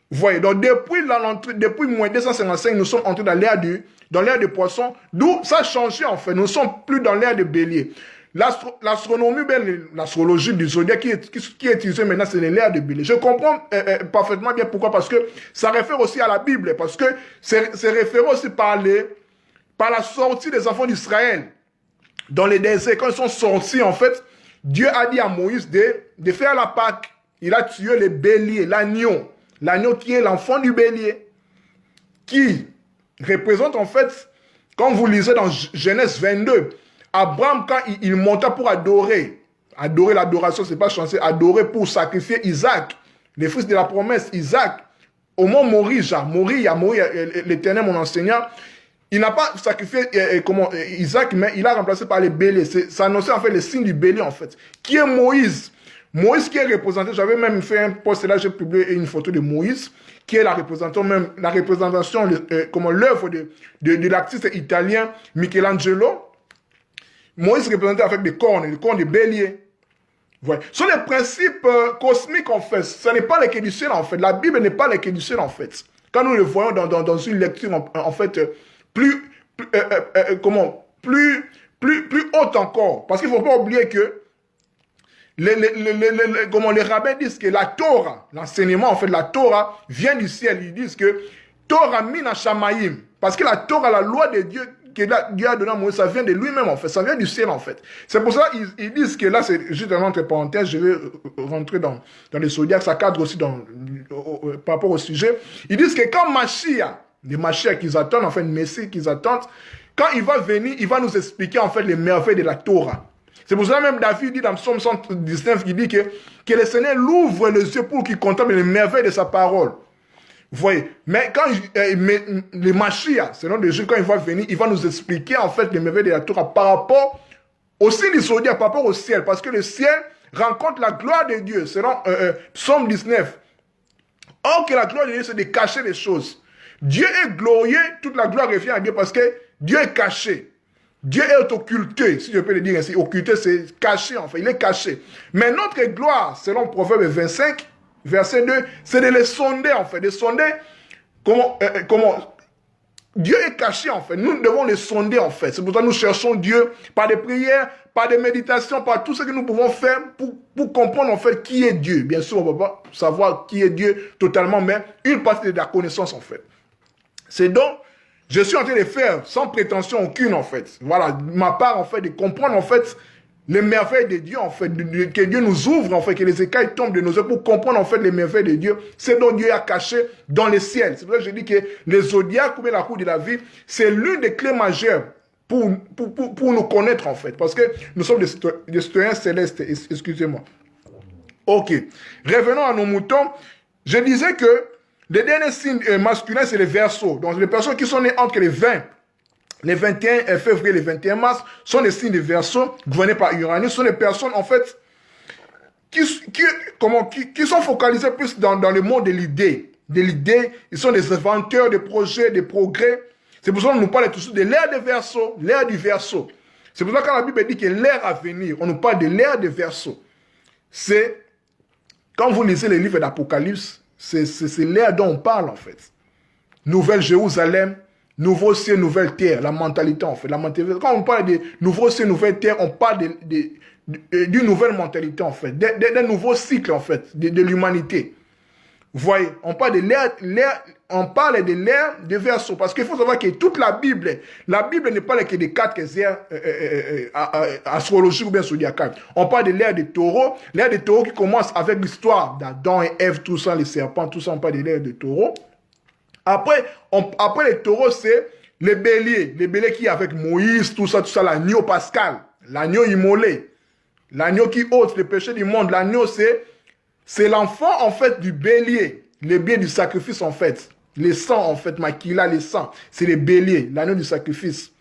Vous voyez, donc depuis moins 255, nous sommes entrés dans l'ère du poisson, d'où ça a changé en fait. Nous ne sommes plus dans l'ère de bélier. L'astronomie, l'astrologie du zodiaque qui est utilisée maintenant, c'est l'ère de bélier. Je comprends parfaitement bien pourquoi, parce que ça réfère aussi à la Bible, parce que c'est référé aussi par la sortie des enfants d'Israël dans les déserts. Quand ils sont sortis, en fait, Dieu a dit à Moïse de faire la Pâque. Il a tué le bélier, l'agneau. L'agneau qui est l'enfant du bélier, qui représente en fait, comme vous lisez dans Genèse 22, Abraham, quand il monta pour adorer l'adoration, c'est pas chanter, adorer pour sacrifier Isaac, le fils de la promesse, Isaac, au mont Moriah, l'Éternel, mon enseignant, il n'a pas sacrifié Isaac, mais il a remplacé par les béliers. Ça annonçait en fait le signe du bélier, en fait, qui est Moïse. Moïse qui est représenté, j'avais même fait un post là, j'ai publié une photo de Moïse, qui est la représentation, l'œuvre de l'artiste italien Michelangelo. Moïse représenté avec des cornes de bélier. Voilà. Ce sont les principes cosmiques en fait, ce n'est pas les quais du ciel en fait, la Bible n'est pas les quais du ciel en fait. Quand nous le voyons dans une lecture en fait plus haute encore, parce qu'il ne faut pas oublier que les rabbins disent que la Torah, l'enseignement en fait, la Torah vient du ciel. Ils disent que Torah mina shamayim, parce que la Torah, la loi de Dieu que Dieu a donné à Moïse, ça vient de lui-même en fait, ça vient du ciel en fait. C'est pour ça qu'ils disent que là, c'est juste entre parenthèses, je vais rentrer dans les zodiaques, ça cadre aussi par rapport au sujet. Ils disent que quand Mashiach, les Mashiach qu'ils attendent, en fait, le Messie qu'ils attendent, quand il va venir, il va nous expliquer en fait les merveilles de la Torah. C'est pour ça même David dit dans Psaume 119, il dit que le Seigneur l'ouvre les yeux pour qu'il contemple les merveilles de sa parole. Vous voyez, mais quand le Mashiach, selon le Dieu, quand il va venir, il va nous expliquer en fait les merveilles de la Torah par rapport au signe du zodiaque, par rapport au ciel, parce que le ciel rencontre la gloire de Dieu, selon Psaume 19. Or que la gloire de Dieu, c'est de cacher les choses. Dieu est glorieux, toute la gloire revient à Dieu parce que Dieu est caché. Dieu est occulté, si je peux le dire ainsi. Occulté, c'est caché en fait, il est caché. Mais notre gloire, selon Proverbe 25, verset 2, c'est de les sonder en fait, de sonder comment Dieu est caché en fait. Nous devons les sonder en fait. C'est pour ça que nous cherchons Dieu par des prières, par des méditations, par tout ce que nous pouvons faire pour comprendre en fait qui est Dieu. Bien sûr, on ne peut pas savoir qui est Dieu totalement, mais une partie de la connaissance en fait. C'est donc je suis en train de faire sans prétention aucune en fait. Voilà, ma part en fait de comprendre en fait les merveilles de Dieu en fait, que Dieu nous ouvre en fait, que les écailles tombent de nos yeux pour comprendre en fait les merveilles de Dieu. C'est dont Dieu a caché dans les ciels. C'est pour ça que je dis que les zodiaques ou bien la roue de la vie, c'est l'une des clés majeures pour nous connaître en fait. Parce que nous sommes des citoyens célestes, excusez-moi. Ok, revenons à nos moutons. Je disais que les derniers signes masculins, c'est les Verseaux. Donc, les personnes qui sont nées entre les 21 février et les 21 mars sont des signes de Verseaux, gouvernés par Uranus. Ce sont des personnes, en fait, qui sont focalisées plus dans le monde de l'idée. Ils sont des inventeurs de projets, de progrès. C'est pour ça qu'on nous parle toujours de l'ère des Verseaux, l'ère du Verseau. C'est pour ça que quand la Bible dit que l'ère à venir, on nous parle de l'ère des Verseaux. C'est, quand vous lisez les livres d'Apocalypse, c'est l'ère dont on parle en fait. Nouvelle Jérusalem, nouveau ciel, nouvelle terre, la mentalité en fait. Quand on parle de nouveau ciel, nouvelle terre, on parle d'une nouvelle mentalité en fait, d'un nouveau cycle en fait, de l'humanité. Vous voyez, on parle de l'ère des Verseaux, parce qu'il faut savoir que toute la Bible n'est pas que des 4 airs astrologiques ou bien zodiacales. On parle de l'ère des taureaux qui commence avec l'histoire d'Adam et Ève, tout ça, les serpents, tout ça, on parle de l'ère des taureaux. Après les taureaux, c'est les béliers qui est avec Moïse, tout ça, l'agneau pascal, l'agneau immolé, l'agneau qui ôte le péché du monde, l'agneau c'est l'enfant en fait du bélier, le bélier du sacrifice en fait. Les sangs en fait, Makila, les sangs, c'est les béliers, l'agneau du sacrifice.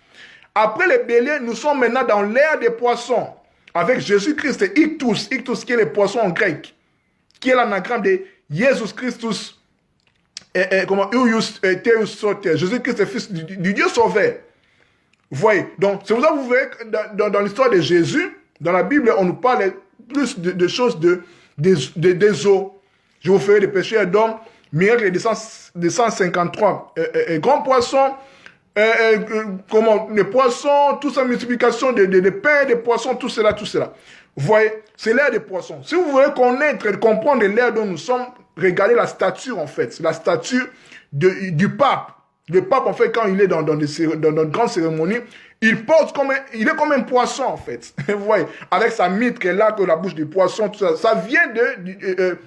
Après les béliers, nous sommes maintenant dans l'ère des poissons, avec Jésus-Christ et Ictus qui est les poissons en grec, qui est l'anagramme de Jésus Christus, Jésus-Christ est fils du Dieu sauveur. Vous voyez, donc c'est pour ça que vous voyez que dans l'histoire de Jésus, dans la Bible, on nous parle plus de choses des eaux. Je vous ferai des pécheurs d'hommes, miracle de 153 grands poissons, comment, les poissons, toute sa multiplication de pains, des poissons, tout cela. Vous voyez, c'est l'ère des poissons. Si vous voulez connaître et comprendre l'ère dont nous sommes, regardez la stature en fait. C'est la stature du pape. Le pape, en fait, quand il est dans une grande cérémonie, il est comme un poisson, en fait. Vous voyez, avec sa mitre qu'elle a, que la bouche du poisson, tout ça. Ça vient de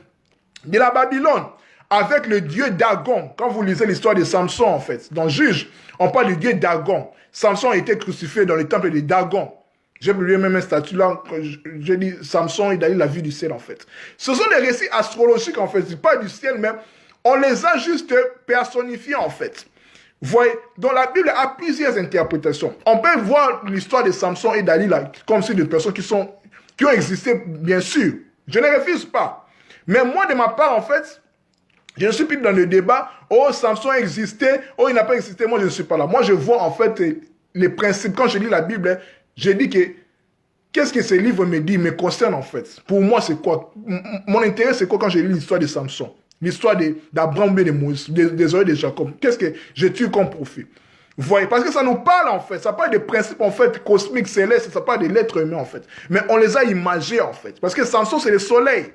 la Babylone, avec le dieu Dagon. Quand vous lisez l'histoire de Samson, en fait, dans Juge, on parle du dieu Dagon. Samson a été crucifié dans le temple de Dagon. J'ai publié même un statut là, j'ai dit Samson, il a eu la vue du ciel, en fait. Ce sont des récits astrologiques, en fait. C'est pas du ciel, mais on les a juste personnifiés, en fait. Vous voyez, dans la Bible a plusieurs interprétations. On peut voir l'histoire de Samson et Dalila comme si des personnes qui ont existé, bien sûr. Je ne refuse pas. Mais moi, de ma part, en fait, je ne suis plus dans le débat. Oh, Samson a existé. Oh, il n'a pas existé. Moi, je ne suis pas là. Moi, je vois, en fait, les principes. Quand je lis la Bible, je dis que qu'est-ce que ce livre me concerne, en fait. Pour moi, c'est quoi? Mon intérêt, c'est quoi quand je lis l'histoire de Samson? L'histoire d'Abraham et de Moïse, des oreilles de Jacob. Qu'est-ce que j'ai tué comme profit? Vous voyez, parce que ça nous parle en fait. Ça parle des principes en fait cosmiques, célestes, ça parle des lettres humaines en fait. Mais on les a imagés en fait. Parce que Samson c'est le soleil.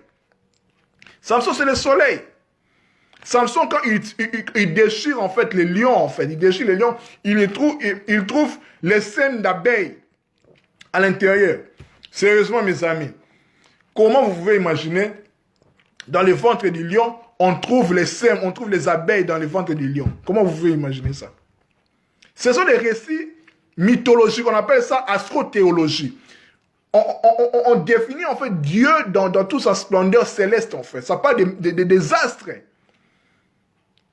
Samson c'est le soleil. Samson quand il déchire en fait les lions en fait. Il déchire les lions, il trouve les sèmes d'abeilles à l'intérieur. Sérieusement mes amis, comment vous pouvez imaginer dans le ventre du lion, on trouve les sèmes, on trouve les abeilles dans le ventre du lion. Comment vous pouvez imaginer ça? Ce sont des récits mythologiques, on appelle ça astrothéologie. On définit en fait Dieu dans toute sa splendeur céleste en fait. Ça parle des astres.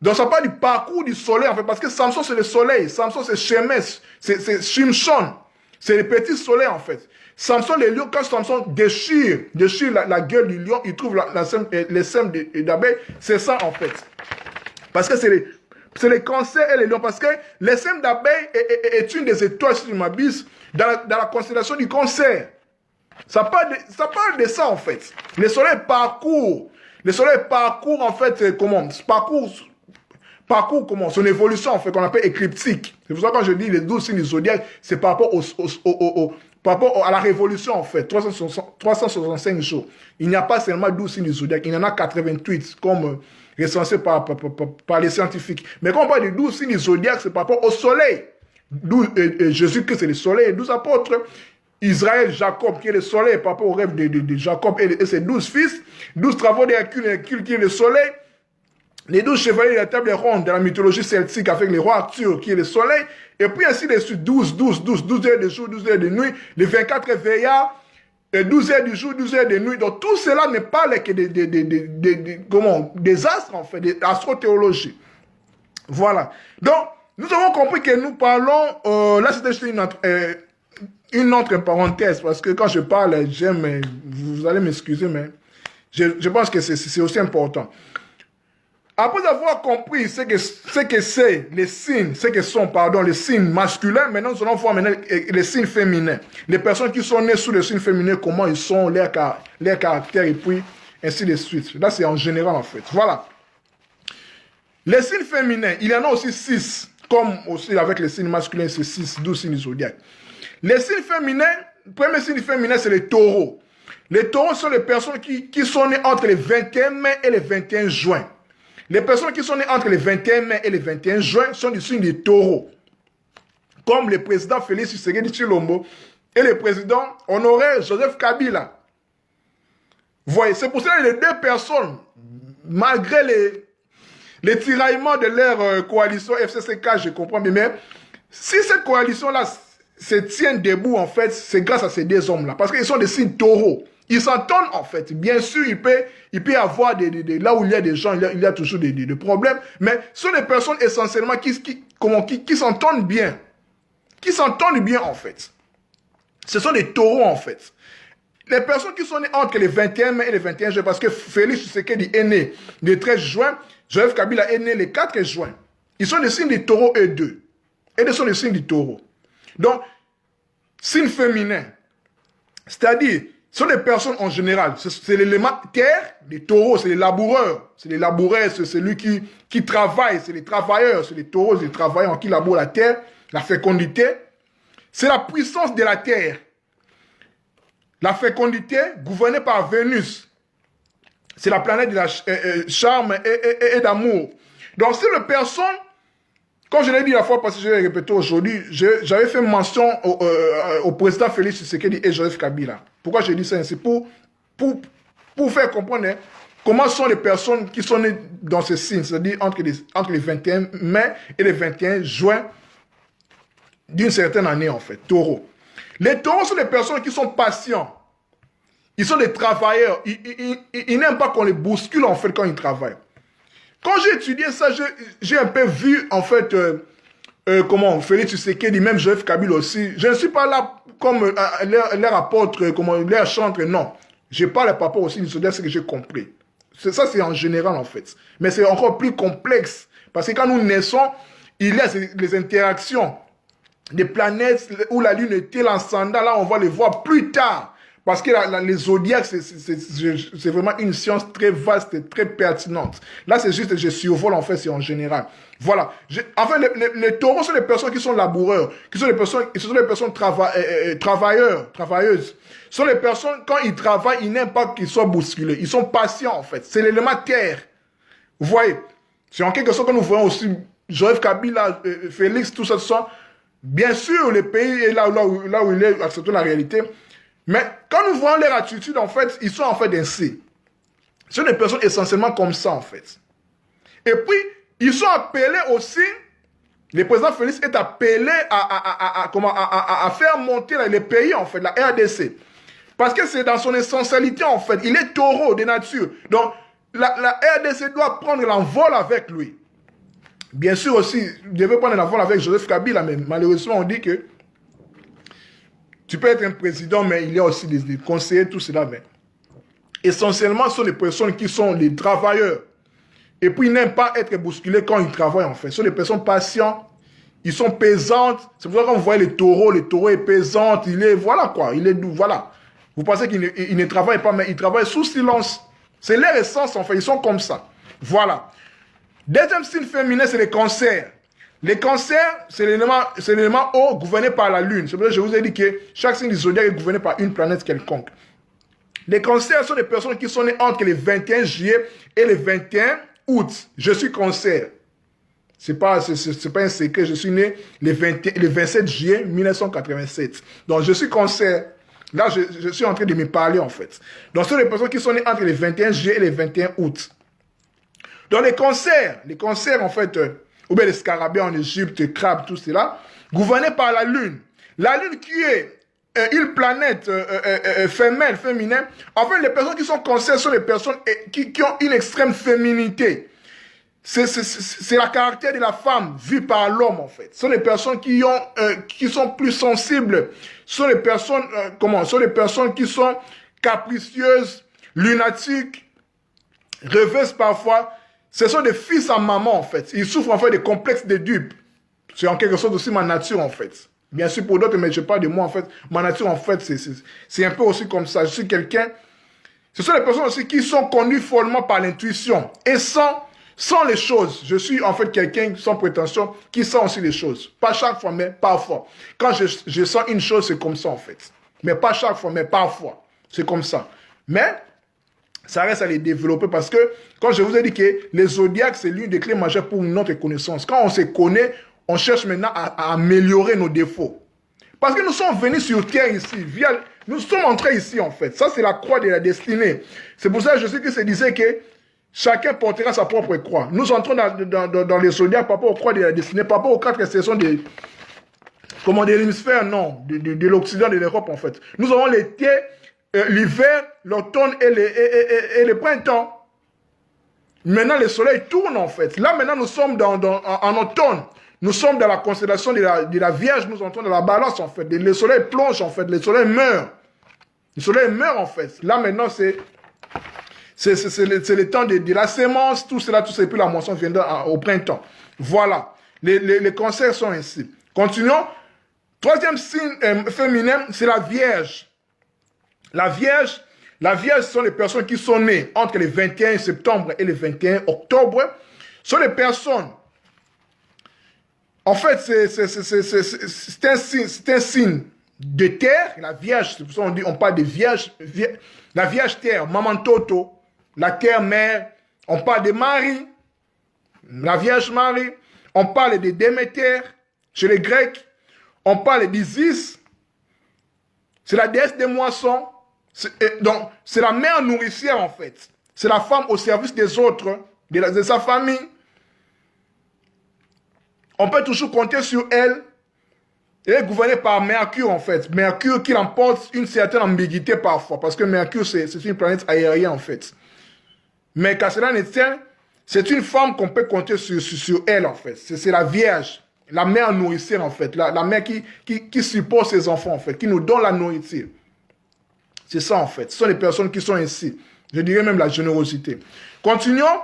Donc ça parle du parcours du soleil en fait, parce que Samson c'est le soleil, Samson c'est Shemesh, c'est Shimshon, c'est le petit soleil en fait. Samson, les lions, quand Samson déchire la gueule du lion, il trouve les sèmes d'abeilles. C'est ça, en fait. Parce que c'est les cancers et les lions. Parce que les sèmes d'abeilles est une des étoiles, si je m'abuse, dans la constellation du cancer. Ça parle de ça, en fait. Le soleil parcourt, en fait, parcours comment? Son évolution, en fait, qu'on appelle écliptique. C'est pour ça que quand je dis les 12 signes du zodiaque, c'est par rapport à la révolution, en fait, 365 jours. Il n'y a pas seulement 12 signes du zodiaque, il y en a 88, comme recensé par les scientifiques. Mais quand on parle de 12 signes du zodiaque, c'est par rapport au soleil. Jésus-Christ, c'est le soleil, et 12 apôtres. Israël, Jacob, qui est le soleil, par rapport au rêve de Jacob et ses 12 fils. 12 travaux d'Hercule, qui est le soleil. Les 12 chevaliers de la table ronde de la mythologie celtique avec le roi Arthur qui est le soleil. Et puis ainsi de suite, 12 heures de jour, 12 heures de nuit, les 24 veillards, 12 heures du jour, 12 heures de nuit. Donc tout cela ne parle que des astres en fait, des astrothéologie. Voilà. Donc nous avons compris que nous parlons, là c'était juste une autre parenthèse parce que quand je parle, vous allez m'excuser, mais je pense que c'est aussi important. Après avoir compris ce que c'est les signes, les signes masculins, maintenant nous allons voir les signes féminins. Les personnes qui sont nées sous les signes féminins, comment ils sont, leur caractère et puis ainsi de suite. Là c'est en général en fait. Voilà. Les signes féminins, il y en a aussi 6, comme aussi avec les signes masculins, c'est 6, 12 signes zodiaques. Les signes féminins, le premier signe féminin c'est les taureaux. Les taureaux sont les personnes qui sont nées entre les 21 mai et les 21 juin. Les personnes qui sont nées entre le 21 mai et le 21 juin sont du signe des taureaux. Comme le président Félix Tshisekedi Tshilombo et le président honoré Joseph Kabila. Vous voyez, c'est pour ça que les deux personnes, malgré les tiraillements de leur coalition FCCK, je comprends bien, mais si cette coalition-là se tient debout, en fait, c'est grâce à ces deux hommes-là. Parce qu'ils sont des signes taureaux. Ils s'entendent en fait. Bien sûr, il peut y avoir là où il y a des gens, il y a toujours des problèmes. Mais ce sont des personnes essentiellement qui s'entendent bien. Qui s'entendent bien en fait. Ce sont des taureaux en fait. Les personnes qui sont nées entre les 21 mai et les 21 juin, parce que Félix Tshisekedi est né le 13 juin, Joseph Kabila est né le 4 juin. Ils sont des signes des taureaux eux deux. Et ils sont des signes du taureau. Donc, signe féminin. C'est-à-dire, Ce sont des personnes en général. C'est l'élément terre, les taureaux, c'est les laboureurs. C'est les laboureurs, c'est celui qui travaille, c'est les travailleurs, c'est les taureaux, c'est les travailleurs qui labourent la terre, la fécondité. C'est la puissance de la terre. La fécondité, gouvernée par Vénus. C'est la planète de la charme et d'amour. Donc, c'est une personne, comme je l'ai dit la fois passée, je vais répéter aujourd'hui, j'avais fait mention au président Félix Tshisekedi et Joseph Kabila. Pourquoi je dis ça? C'est pour faire comprendre comment sont les personnes qui sont nées dans ce signe, c'est-à-dire entre les 21 mai et les 21 juin d'une certaine année, en fait, taureau. Les taureaux sont des personnes qui sont patients. Ils sont des travailleurs. Ils n'aiment pas qu'on les bouscule, en fait, quand ils travaillent. Quand j'ai étudié ça, j'ai un peu vu, en fait, comment Félix Tshisekedi, même Joseph Kabila aussi. Je ne suis pas là comme leur apôtre, comme leur chantre, non. Je parle par rapport aussi du zodiaque, ce que j'ai compris. Ça, c'est en général, en fait. Mais c'est encore plus complexe. Parce que quand nous naissons, il y a les interactions des planètes où la Lune était l'ascendant. Là, on va les voir plus tard. Parce que les zodiaques, c'est vraiment une science très vaste et très pertinente. Là, c'est juste que je survole, en fait, c'est en général. Voilà. Enfin, les taureaux sont les personnes qui sont laboureurs, qui sont les personnes travailleurs, travailleuses. Ce sont les personnes, quand ils travaillent, ils n'aiment pas qu'ils soient bousculés. Ils sont patients, en fait. C'est l'élément terre. Vous voyez? C'est en quelque sorte que nous voyons aussi Joseph Kabila, Félix, tout ça. Bien sûr, le pays est là où il est, acceptons la réalité. Mais quand nous voyons leur attitude, en fait, ils sont en fait ainsi. Ce sont des personnes essentiellement comme ça, en fait. Et puis, ils sont appelés aussi, le président Félix est appelé à faire monter les pays, en fait, la RDC. Parce que c'est dans son essentialité, en fait. Il est taureau de nature. Donc, la RDC doit prendre l'envol avec lui. Bien sûr aussi, il devait prendre l'envol avec Joseph Kabila, mais malheureusement, on dit que tu peux être un président, mais il y a aussi des conseillers, tout cela. Mais essentiellement, ce sont les personnes qui sont les travailleurs. Et puis, ils n'aiment pas être bousculés quand ils travaillent, en fait. Ce sont des personnes patientes, ils sont pesantes. C'est pour ça qu'on voit le taureau est pesant, il est, voilà quoi, il est doux, voilà. Vous pensez qu'il ne travaille pas, mais il travaille sous silence. C'est leur essence, en fait, ils sont comme ça. Voilà. Deuxième signe féminin, c'est les cancers. Les cancers, c'est l'élément eau gouverné par la Lune. C'est pour ça que je vous ai dit que chaque signe du zodiaque est gouverné par une planète quelconque. Les cancers sont des personnes qui sont nées entre les 21 juillet et les 21 août. Je suis cancer. C'est pas un secret. Je suis né le 27 juillet 1987. Donc, je suis cancer. Là, je suis en train de me parler, en fait. Donc, ce sont des personnes qui sont nées entre les 21 juillet et les 21 août. Donc, les cancers, en fait, ou bien les scarabées en Égypte, crabes, tout cela, gouvernés par la Lune. La Lune qui est une planète femelle, féminin. En fait, les personnes qui sont cancers sont les personnes qui ont une extrême féminité. C'est la caractère de la femme vue par l'homme, en fait. Ce sont les personnes qui sont plus sensibles. Ce sont les personnes, ce sont les personnes qui sont capricieuses, lunatiques, rêveuses parfois. Ce sont des fils à maman, en fait. Ils souffrent, en fait, des complexes de dupes. C'est en quelque sorte aussi ma nature, en fait. Bien sûr, pour d'autres, mais je parle de moi, en fait. Ma nature, en fait, c'est un peu aussi comme ça. Je suis quelqu'un... Ce sont les personnes aussi qui sont conduites follement par l'intuition. Et sans les choses. Je suis, en fait, quelqu'un sans prétention qui sent aussi les choses. Pas chaque fois, mais parfois. Quand je sens une chose, c'est comme ça, en fait. Mais pas chaque fois, mais parfois. C'est comme ça. Mais... ça reste à les développer parce que, quand je vous ai dit que les zodiaques, c'est l'une des clés majeures pour notre connaissance. Quand on se connaît, on cherche maintenant à améliorer nos défauts. Parce que nous sommes venus sur Terre ici, nous sommes entrés ici en fait. Ça, c'est la croix de la destinée. C'est pour ça que je sais que c'est disait que chacun portera sa propre croix. Nous entrons dans les zodiaques par rapport aux croix de la destinée, par rapport aux 4 saisons de l'hémisphère, non, de l'Occident, de l'Europe en fait. Nous avons l'été, l'hiver, l'automne et le printemps. Maintenant, le soleil tourne en fait. Là, maintenant, nous sommes en automne. Nous sommes dans la constellation de la Vierge. Nous entrons dans la balance en fait. Le soleil plonge en fait. Le soleil meurt. Le soleil meurt en fait. Là, maintenant, c'est le temps de la sémence. Tout cela, et puis la moisson viendra au printemps. Voilà. Les cancers sont ainsi. Continuons. Troisième signe féminin, c'est la Vierge. La Vierge sont les personnes qui sont nées entre le 21 septembre et le 21 octobre. Ce sont les personnes. En fait, c'est un signe de terre. La Vierge, c'est pour ça on parle de Vierge. La Vierge terre, Maman Toto. La terre mère. On parle de Marie. La Vierge Marie. On parle de Déméter chez les Grecs. On parle d'Isis. C'est la déesse des moissons. Donc, c'est la mère nourricière, en fait. C'est la femme au service des autres, de sa famille. On peut toujours compter sur elle. Elle est gouvernée par Mercure, en fait. Mercure qui emporte une certaine ambiguïté parfois, parce que Mercure, c'est une planète aérienne, en fait. Mais qu'à cela ne tienne, c'est une femme qu'on peut compter sur elle, en fait. C'est la Vierge, la mère nourricière, en fait. La mère qui supporte ses enfants, en fait, qui nous donne la nourriture. C'est ça, en fait. Ce sont les personnes qui sont ainsi. Je dirais même la générosité. Continuons.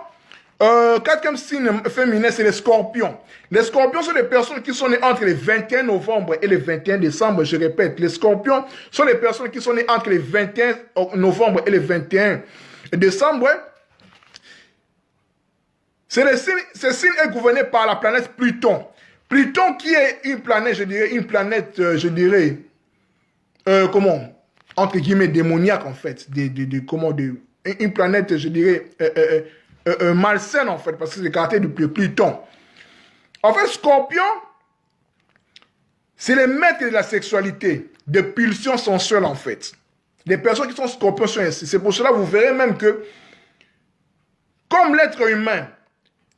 Quatrième signe féminin, c'est les scorpions. Les scorpions sont les personnes qui sont nées entre le 21 novembre et le 21 décembre. Je répète, les scorpions sont les personnes qui sont nées entre le 21 novembre et le 21 décembre. Ce signe est gouverné par la planète Pluton. Pluton qui est une planète, comment, entre guillemets, démoniaque en fait. Une planète, je dirais, malsaine en fait, parce que c'est le caractère de Pluton. En fait, Scorpion, c'est les maîtres de la sexualité, de pulsions sensuelles en fait. Les personnes qui sont Scorpions sont ainsi. C'est pour cela que vous verrez même que, comme l'être humain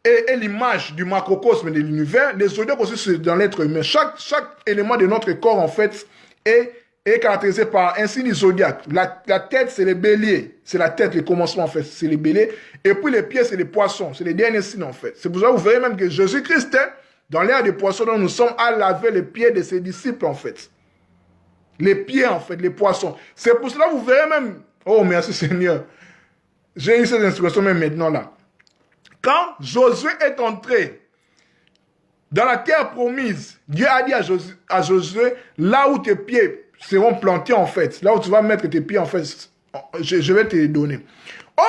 est l'image du macrocosme de l'univers, les zodiaques aussi c'est dans l'être humain. Chaque élément de notre corps en fait est caractérisé par un signe zodiaque. La tête, c'est les béliers. C'est la tête, le commencement, en fait. C'est les béliers. Et puis les pieds, c'est les poissons. C'est les derniers signes, en fait. C'est pour ça que vous verrez même que Jésus-Christ, dans l'ère des poissons, dont nous sommes à laver les pieds de ses disciples, en fait. Les pieds, en fait, les poissons. C'est pour cela que vous verrez même... Oh, merci Seigneur. J'ai eu cette instruction même maintenant, là. Quand Josué est entré dans la terre promise, Dieu a dit à Josué, là où tes pieds seront plantés en fait. Là où tu vas mettre tes pieds en fait, je vais te les donner.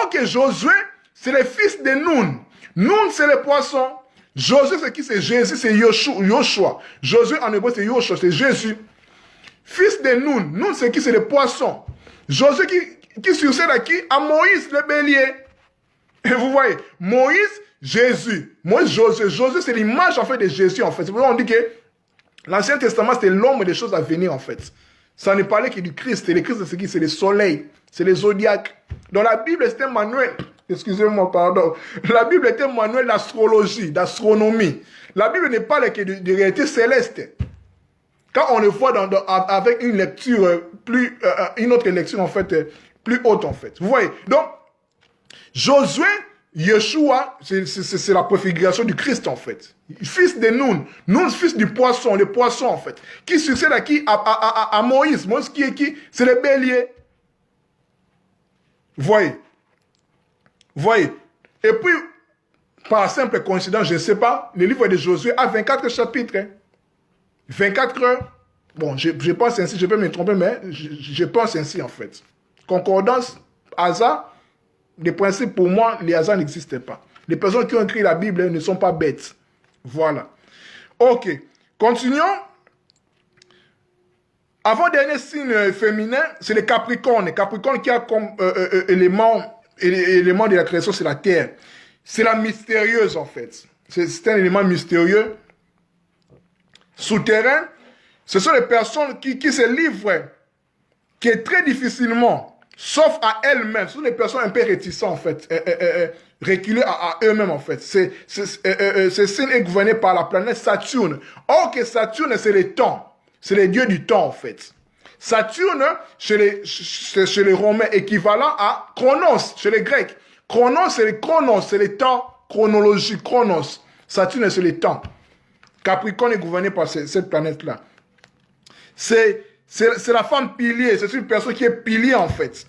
Ok, Josué, c'est le fils de Nun. Nun, c'est le poisson. Josué, c'est qui? C'est Jésus, c'est Yoshua. Josué en hébreu, c'est Yoshua, c'est Jésus. Fils de Nun. Nun, c'est qui? C'est le poisson. Josué qui succède à qui? À Moïse, le bélier. Et vous voyez, Moïse, Jésus. Moïse, Josué. Josué, c'est l'image en fait de Jésus en fait. C'est pour ça qu'on dit que l'Ancien Testament, c'était l'ombre des choses à venir en fait. Ça ne parlait que du Christ. Et le Christ, c'est qui? C'est le soleil. C'est les zodiaques. Dans la Bible, c'est un manuel. Excusez-moi, pardon. La Bible est un manuel d'astrologie, d'astronomie. La Bible n'est pas que de réalité céleste. Quand on le voit avec une lecture une autre lecture en fait, plus haute en fait. Vous voyez? Donc, Josué, Yeshua, c'est la préfiguration du Christ en fait. Fils de Nun. Nun, fils du poisson, le poisson en fait. Qui succède à qui? À Moïse. Moïse qui est qui? C'est le bélier. Voyez. Voyez. Et puis, par simple coïncidence, je ne sais pas, le livre de Josué a 24 chapitres. Hein. 24 heures. Bon, je pense ainsi, je peux me tromper, mais je pense ainsi en fait. Concordance, hasard. Les principes, pour moi, les hasards n'existent pas. Les personnes qui ont écrit la Bible ne sont pas bêtes. Voilà. Ok. Continuons. Avant-dernier signe féminin, c'est le Capricorne. Capricorne qui a comme élément de la création, c'est la terre. C'est la mystérieuse, en fait. C'est un élément mystérieux. Souterrain. Ce sont les personnes qui se livrent, qui est très difficilement, sauf à elles-mêmes. Ce sont des personnes un peu réticentes, en fait, reculées à eux-mêmes, en fait. Ce signe est gouverné par la planète Saturne. Or que Saturne, c'est le temps. C'est le dieu du temps, en fait. Saturne, chez les Romains, équivalent à Chronos, chez les Grecs. Chronos, c'est le temps, chronologie, Chronos. Saturne, c'est le temps. Capricorne est gouverné par cette planète-là. C'est la femme pilier. C'est une personne qui est pilier, en fait.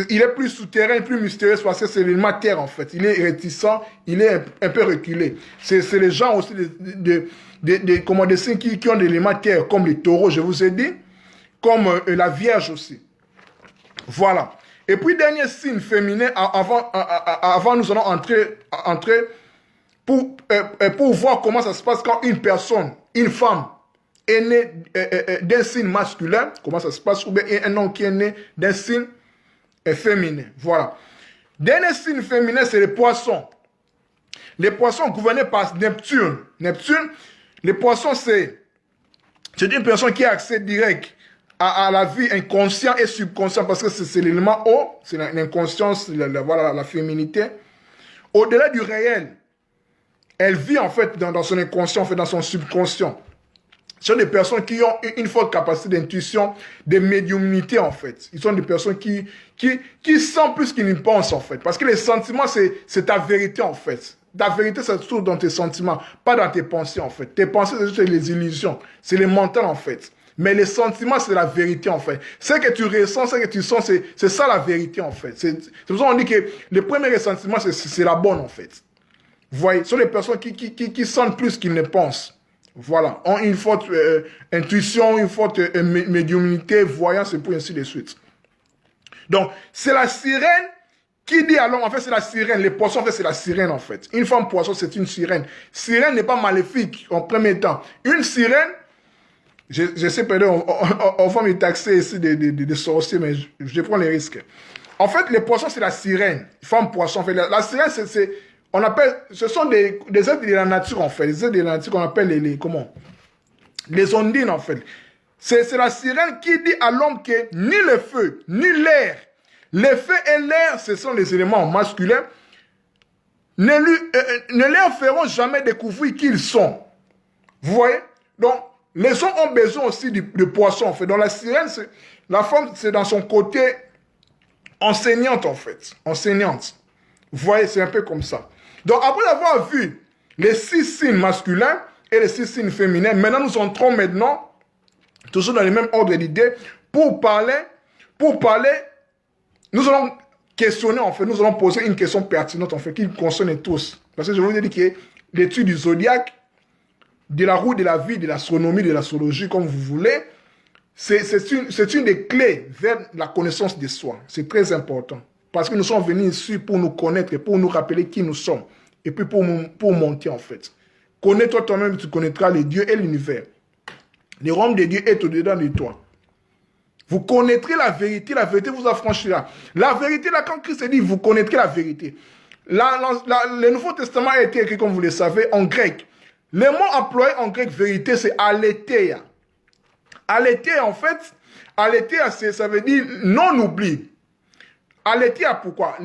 Il est plus souterrain, plus mystérieux parce que c'est l'élément terre, en fait. Il est réticent, il est un peu reculé. C'est les gens aussi des signes qui ont des éléments terre, comme les taureaux, je vous ai dit, comme la Vierge aussi. Voilà. Et puis, dernier signe féminin, avant nous allons entrer pour voir comment ça se passe quand une personne, une femme, est née d'un signe masculin, comment ça se passe, ou bien un homme qui est né d'un signe féminin. Voilà. Dernier signe féminin, c'est les poissons. Les poissons gouvernés par Neptune. Neptune, les poissons, c'est une personne qui a accès direct à la vie inconsciente et subconsciente, parce que c'est l'élément haut, c'est l'inconscience, voilà, la féminité. Au-delà du réel, elle vit en fait dans son inconscient, en fait, dans son subconscient. Ce sont des personnes qui ont une forte capacité d'intuition, de médiumnité en fait. Ils sont des personnes qui sentent plus qu'ils ne pensent en fait. Parce que les sentiments, c'est ta vérité en fait. Ta vérité, ça se trouve dans tes sentiments, pas dans tes pensées en fait. Tes pensées, c'est juste les illusions. C'est le mental en fait. Mais les sentiments, c'est la vérité en fait. Ce que tu ressens, ce que tu sens, c'est ça la vérité en fait. C'est pour ça qu'on dit que le premier ressentiment, c'est la bonne en fait. Vous voyez, ce sont les personnes qui sentent plus qu'ils ne pensent. Voilà, ont une forte intuition, une forte médiumnité, voyance et puis ainsi de suite. Donc, c'est la sirène qui dit à l'homme, en fait, c'est la sirène. Les poissons, en fait, c'est la sirène, en fait. Une femme poisson, c'est une sirène. Sirène n'est pas maléfique, en premier temps. Une sirène, je sais, pardon, on va me taxer ici de sorciers, mais je prends les risques. En fait, les poissons, c'est la sirène. Femme poisson, en fait. La sirène, on appelle, ce sont des êtres de la nature, en fait. Les êtres de la nature qu'on appelle comment? Les ondines, en fait. C'est la sirène qui dit à l'homme que ni le feu, ni l'air, le feu et l'air, ce sont les éléments masculins, ne leur feront jamais découvrir qui ils sont. Vous voyez? Donc, les hommes ont besoin aussi de poissons, en fait. Donc, la sirène, la femme, c'est dans son côté enseignante, en fait. Enseignante. Vous voyez, c'est un peu comme ça. Donc, après avoir vu les 6 signes masculins et les 6 signes féminins, maintenant, nous entrons maintenant, toujours dans le même ordre d'idées, pour parler, nous allons questionner, en fait, nous allons poser une question pertinente, en fait, qui concerne tous. Parce que je vous ai dit que l'étude du zodiaque, de la roue de la vie, de l'astronomie, de l'astrologie, comme vous voulez, c'est une des clés vers la connaissance de soi. C'est très important. Parce que nous sommes venus ici pour nous connaître, pour nous rappeler qui nous sommes. Et puis pour monter en fait. Connais-toi toi-même, tu connaîtras les dieux et l'univers. Le royaume de Dieu est au-dedans de toi. Vous connaîtrez la vérité vous affranchira. La vérité, là, quand Christ dit, vous connaîtrez la vérité. Le Nouveau Testament a été écrit, comme vous le savez, en grec. Le mot employé en grec vérité, c'est aletheia. Aletheia, en fait, aletheia, ça veut dire non-oubli. Aletheia, pourquoi?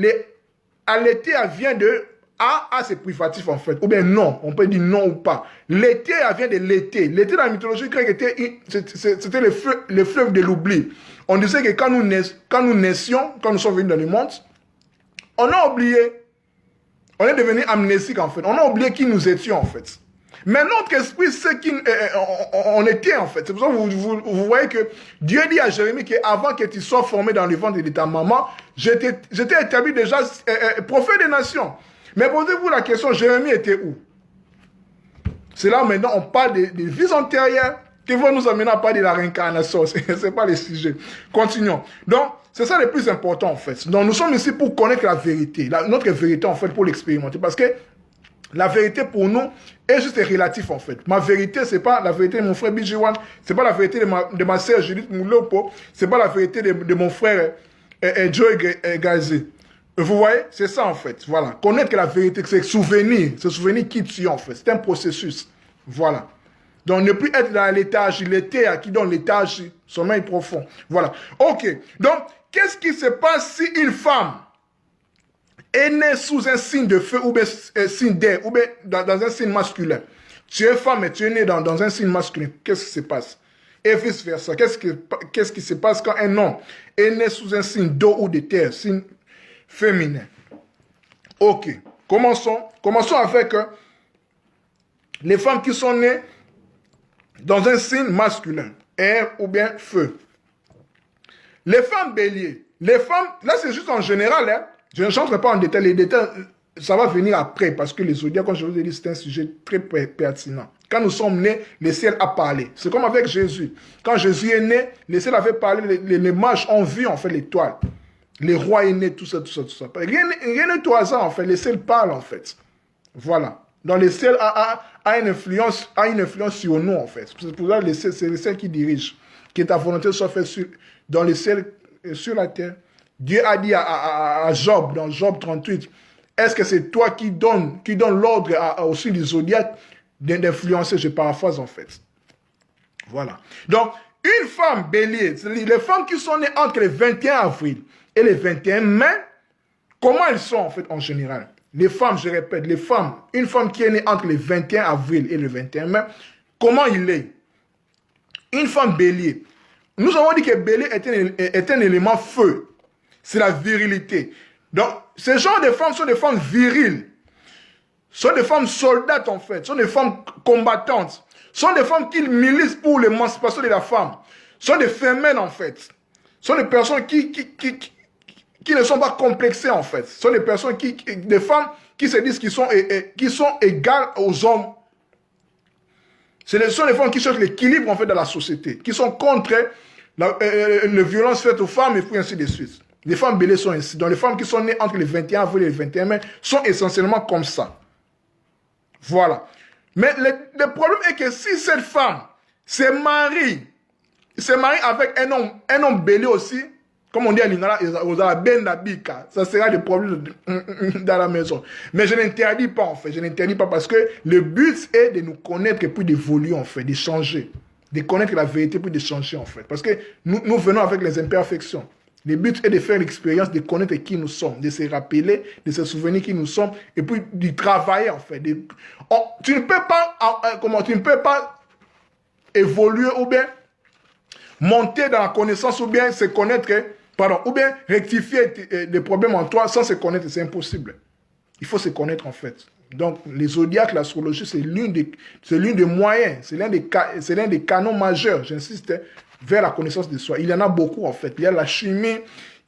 Aletheia vient de A c'est privatif en fait, ou bien non, on peut dire non ou pas. L'éthéia vient de l'été. L'été dans la mythologie grecque, c'était le fleuve de l'oubli. On disait que quand nous naissions, quand nous sommes venus dans le monde, on a oublié, on est devenu amnésique en fait, on a oublié qui nous étions en fait. Mais notre esprit, c'est qui on était en fait. C'est pour ça que vous voyez que Dieu dit à Jérémie qu'avant que tu sois formé dans le ventre de ta maman, j'étais établi déjà prophète des nations. Mais posez-vous la question, Jérémie était où? C'est là maintenant on parle des vies antérieures qui vont nous amener à parler de la réincarnation. Ce n'est pas le sujet. Continuons. Donc, c'est ça le plus important en fait. Donc, nous sommes ici pour connaître la vérité. Notre vérité en fait pour l'expérimenter. Parce que la vérité pour nous est juste relatif en fait. Ma vérité, ce n'est pas la vérité de mon frère Bijiwan, ce n'est pas la vérité de ma sœur Judith Moulopo, ce n'est pas la vérité de mon frère Joe Gazé. Vous voyez, c'est ça en fait. Voilà. Connaître que la vérité, c'est souvenir qui tu es en fait. C'est un processus. Voilà. Donc ne plus être dans l'étage, l'été qui donne l'étage, sommeil profond. Voilà. Ok. Donc, qu'est-ce qui se passe si une femme est née sous un signe de feu ou bien signe d'air ou bien dans un signe masculin? Tu es femme et tu es née dans un signe masculin. Qu'est-ce qui se passe? Et vice versa. Qu'est-ce qui se passe quand un homme est né sous un signe d'eau ou de terre, signe féminin? Ok. Commençons avec les femmes qui sont nées dans un signe masculin, air ou bien feu. Les femmes béliers. Les femmes, là c'est juste en général, hein. Je n'entre pas en détail. Les détails, ça va venir après parce que les zodiacs, comme je vous ai dit, c'est un sujet très pertinent. Quand nous sommes nés, le ciel a parlé. C'est comme avec Jésus. Quand Jésus est né, le ciel avait parlé, les mages ont vu en fait l'étoile. Les rois est né, tout ça, tout ça, tout ça. Rien n'est tout hasard en fait, le ciel parle en fait. Voilà. Donc le ciel a une influence sur nous en fait. C'est pour ça que c'est le ciel qui dirige. Que ta volonté soit faite dans le ciel et sur la terre. Dieu a dit à Job, dans Job 38, est-ce que c'est toi qui donne l'ordre au signe du zodiaque d'influencer? Je paraphrase en fait. Voilà. Donc, une femme bélier, les femmes qui sont nées entre le 21 avril et le 21 mai, comment elles sont en fait en général? Les femmes, je répète, les femmes, une femme qui est née entre le 21 avril et le 21 mai, comment il est? Une femme bélier. Nous avons dit que bélier est un élément feu. C'est la virilité. Donc, ce genre de femmes sont des femmes viriles. Sont des femmes soldates en fait. Sont des femmes combattantes. Sont des femmes qui militent pour l'émancipation de la femme. Sont des femmes en fait. Sont des personnes qui ne sont pas complexées en fait. Sont des personnes des femmes qui se disent qui sont égales aux hommes. Ce sont des femmes qui cherchent l'équilibre en fait dans la société, qui sont contre la violence faite aux femmes et puis ainsi de suite. Les femmes béliers sont ainsi. Donc les femmes qui sont nées entre le 21 avril et le 21 mai sont essentiellement comme ça. Voilà. Mais le problème est que si cette femme se marie avec un homme bélier aussi, comme on dit à l'Ingala, ça sera des problèmes dans la maison. Mais je n'interdis pas en fait. Je n'interdis pas parce que le but est de nous connaître et puis d'évoluer en fait, de changer. De connaître la vérité puis de changer en fait. Parce que nous venons avec les imperfections. Le but est de faire l'expérience, de connaître qui nous sommes, de se rappeler, de se souvenir qui nous sommes, et puis de travailler en fait. Tu ne peux pas évoluer ou bien monter dans la connaissance ou bien se connaître, ou bien rectifier des problèmes en toi sans se connaître, c'est impossible. Il faut se connaître en fait. Donc les zodiaques, l'astrologie, c'est l'une des moyens, c'est l'un des canons majeurs, j'insiste, vers la connaissance de soi. Il y en a beaucoup en fait. Il y a la chimie,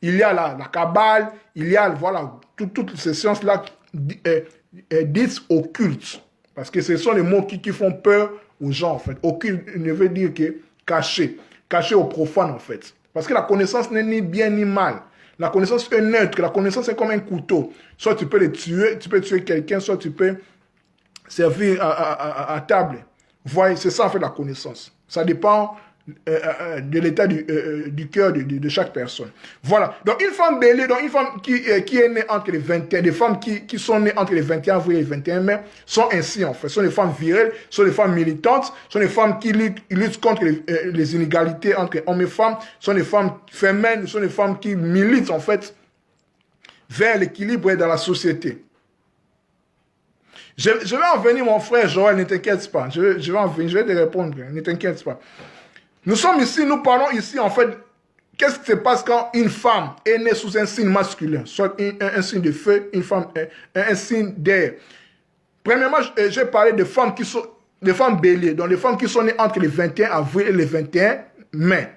il y a la kabbale, il y a voilà, toutes ces sciences-là dites occultes. Parce que ce sont les mots qui font peur aux gens en fait. Occulte ne veut dire que caché. Caché au profane en fait. Parce que la connaissance n'est ni bien ni mal. La connaissance est neutre. La connaissance est comme un couteau. Soit tu peux le tuer, tu peux tuer quelqu'un, soit tu peux servir à table. Vous voyez, c'est ça en fait la connaissance. Ça dépend de l'état du cœur de chaque personne. Voilà. Donc une femme bélier, donc une femme qui est née entre les 21, des femmes qui sont nées entre les 21 avril et les 21 mai sont ainsi en fait. Sont des femmes viriles, sont des femmes militantes, sont des femmes qui luttent contre les inégalités entre hommes et femmes, sont des femmes féminines, sont des femmes qui militent en fait vers l'équilibre dans la société. Je vais en venir mon frère Joël, ne t'inquiète pas. Je vais en venir, je vais te répondre, ne t'inquiète pas. Nous sommes ici, nous parlons ici en fait, qu'est-ce qui se passe quand une femme est née sous un signe masculin, soit un signe de feu, une femme, un signe d'air. Premièrement, j'ai parlé de femmes des femmes béliers, donc les femmes qui sont nées entre le 21 avril et le 21 mai.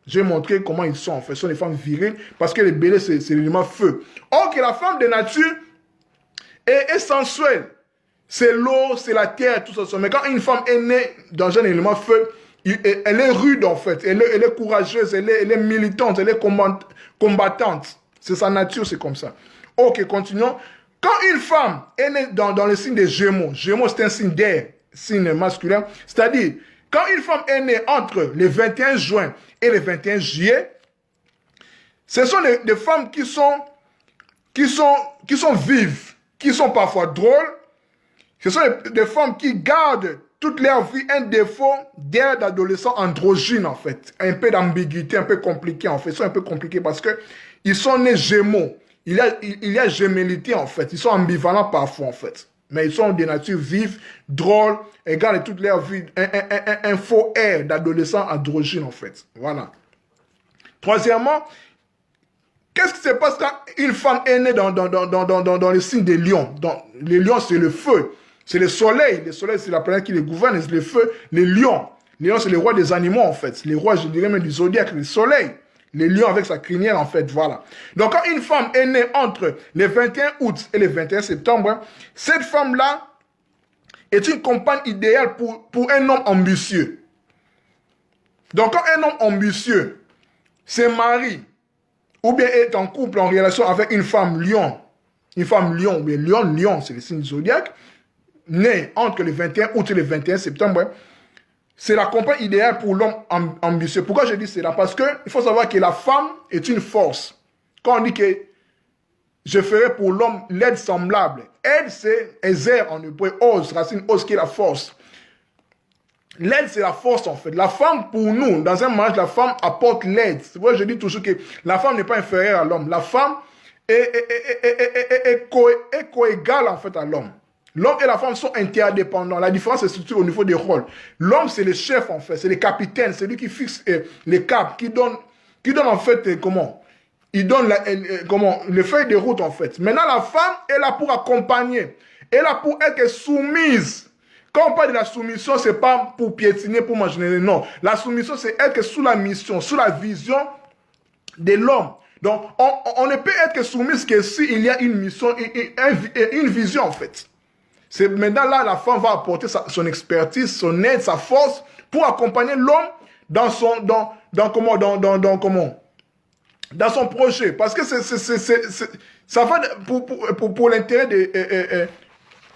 J'ai montré comment ils sont en fait, ce sont des femmes viriles, parce que les béliers c'est l'élément feu. Or que la femme de nature est sensuelle, c'est l'eau, c'est la terre, tout ça. Mais quand une femme est née dans un élément feu, elle est rude en fait, elle est courageuse, elle est militante, elle est combattante. C'est sa nature, c'est comme ça. Ok, continuons. Quand une femme est née dans le signe des Gémeaux, Gémeaux c'est un signe d'air, signe masculin, c'est-à-dire quand une femme est née entre le 21 juin et le 21 juillet, ce sont des femmes qui sont vives, qui sont parfois drôles. Ce sont des femmes qui gardent toute leur vie un défaut d'air d'adolescent androgyne en fait. Un peu d'ambiguïté, un peu compliqué en fait. Ils sont un peu compliqués parce qu'ils sont nés gémeaux. Il y a gémellité en fait. Ils sont ambivalents parfois en fait. Mais ils sont de nature vive, drôle, et gardent toute leur vie un faux air d'adolescent androgyne en fait. Voilà. Troisièmement, qu'est-ce qui se passe quand une femme est née dans le signe des lions? Les lions c'est le feu. C'est le soleil. Le soleil, c'est la planète qui les gouverne. C'est le feu. Les lions. Les lions, c'est les rois des animaux, en fait. Les rois, je dirais même du zodiaque, le soleil. Les lions avec sa crinière, en fait, voilà. Donc, quand une femme est née entre le 21 août et le 21 septembre, cette femme-là est une compagne idéale pour un homme ambitieux. Donc, quand un homme ambitieux se marie, ou bien est en couple, en relation avec une femme lion, ou bien lion, c'est le signe zodiaque, né entre le 21 août et le 21 septembre, c'est la compagne idéale pour l'homme ambitieux. Pourquoi je dis cela? Parce qu'il faut savoir que la femme est une force. Quand on dit que je ferai pour l'homme l'aide semblable, aide c'est Ezer en hébreu, ose, racine ose qui est la force. L'aide, c'est la force, en fait. La femme, pour nous, dans un mariage, la femme apporte l'aide. C'est pourquoi je dis toujours que la femme n'est pas inférieure à l'homme. La femme est co-égale, en fait, à l'homme. L'homme et la femme sont interdépendants. La différence est surtout au niveau des rôles. L'homme, c'est le chef, en fait. C'est le capitaine. C'est lui qui fixe les caps, qui donne en fait, comment? Il donne les feuilles de route, en fait. Maintenant, la femme est là pour accompagner. Elle est là pour être soumise. Quand on parle de la soumission, ce n'est pas pour piétiner, pour manger. Non. La soumission, c'est être sous la mission, sous la vision de l'homme. Donc, on ne peut être soumise que s'il y a une mission, une vision, en fait. C'est maintenant là, la femme va apporter son expertise, son aide, sa force pour accompagner l'homme dans son projet. Parce que ça va pour l'intérêt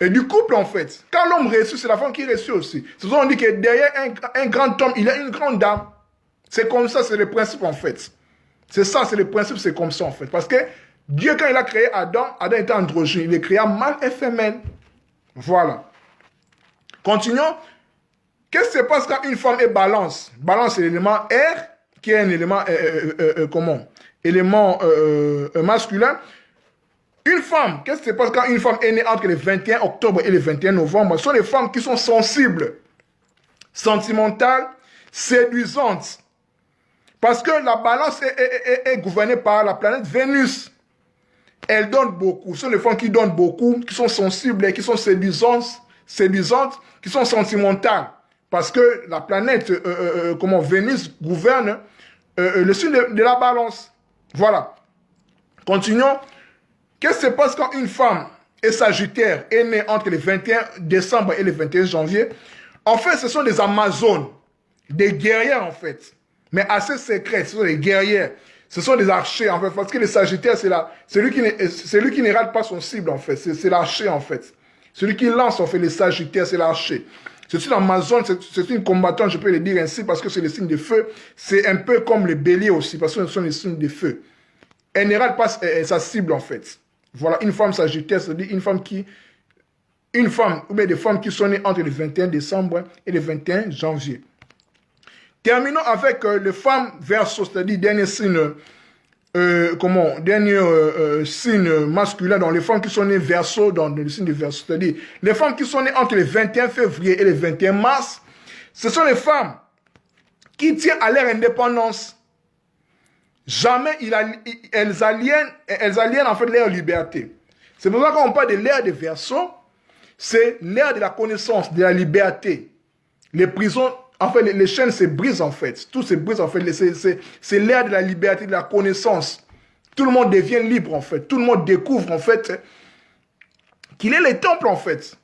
du couple, en fait. Quand l'homme réussit, c'est la femme qui réussit aussi. C'est pour ça qu'on dit que derrière un grand homme, il y a une grande dame. C'est comme ça, c'est le principe, en fait. C'est ça, c'est le principe, c'est comme ça, en fait. Parce que Dieu, quand il a créé Adam, Adam était androgyne. Il est créé mâle et femelle. Voilà. Continuons. Qu'est-ce qui se passe quand une femme est balance? Balance, c'est l'élément R, qui est un élément, élément masculin. Une femme, qu'est-ce qui se passe quand une femme est née entre le 21 octobre et le 21 novembre? Ce sont les femmes qui sont sensibles, sentimentales, séduisantes. Parce que la balance est gouvernée par la planète Vénus. Elle donne beaucoup. Ce sont les femmes qui donnent beaucoup, qui sont sensibles, qui sont séduisantes, qui sont sentimentales. Parce que la planète, Vénus gouverne le signe de la balance. Voilà. Continuons. Qu'est-ce qui se passe quand une femme est sagittaire, est née entre le 21 décembre et le 21 janvier? En fait, ce sont des Amazones, des guerrières, en fait. Mais assez secrètes, ce sont des guerrières. Ce sont des archers, en fait. Parce que le sagittaire, c'est lui qui ne rate pas son cible, en fait. C'est l'archer, en fait. Celui qui lance, en fait, le sagittaire, c'est l'archer. C'est une Amazone, c'est une combattante, je peux le dire ainsi, parce que c'est le signe de feu. C'est un peu comme le bélier aussi, parce que ce sont les signes de feu. Elle ne rate pas sa cible, en fait. Voilà, une femme sagittaire, c'est-à-dire une femme, ou bien des femmes qui sont nées entre le 21 décembre et le 21 janvier. Terminons avec les femmes verso, c'est-à-dire dernier signe, signe masculin, dans les femmes qui sont nées verso, dans le signe de verso, c'est-à-dire les femmes qui sont nées entre le 21 février et le 21 mars, ce sont les femmes qui tiennent à leur indépendance. Jamais elles aliènent en fait leur liberté. C'est pour ça qu'on parle de l'ère des Verseaux, c'est l'ère de la connaissance, de la liberté. Les prisons, en fait, les chaînes se brisent en fait. Tout se brise en fait. C'est l'ère de la liberté, de la connaissance. Tout le monde devient libre en fait. Tout le monde découvre en fait qu'il est le temple en fait.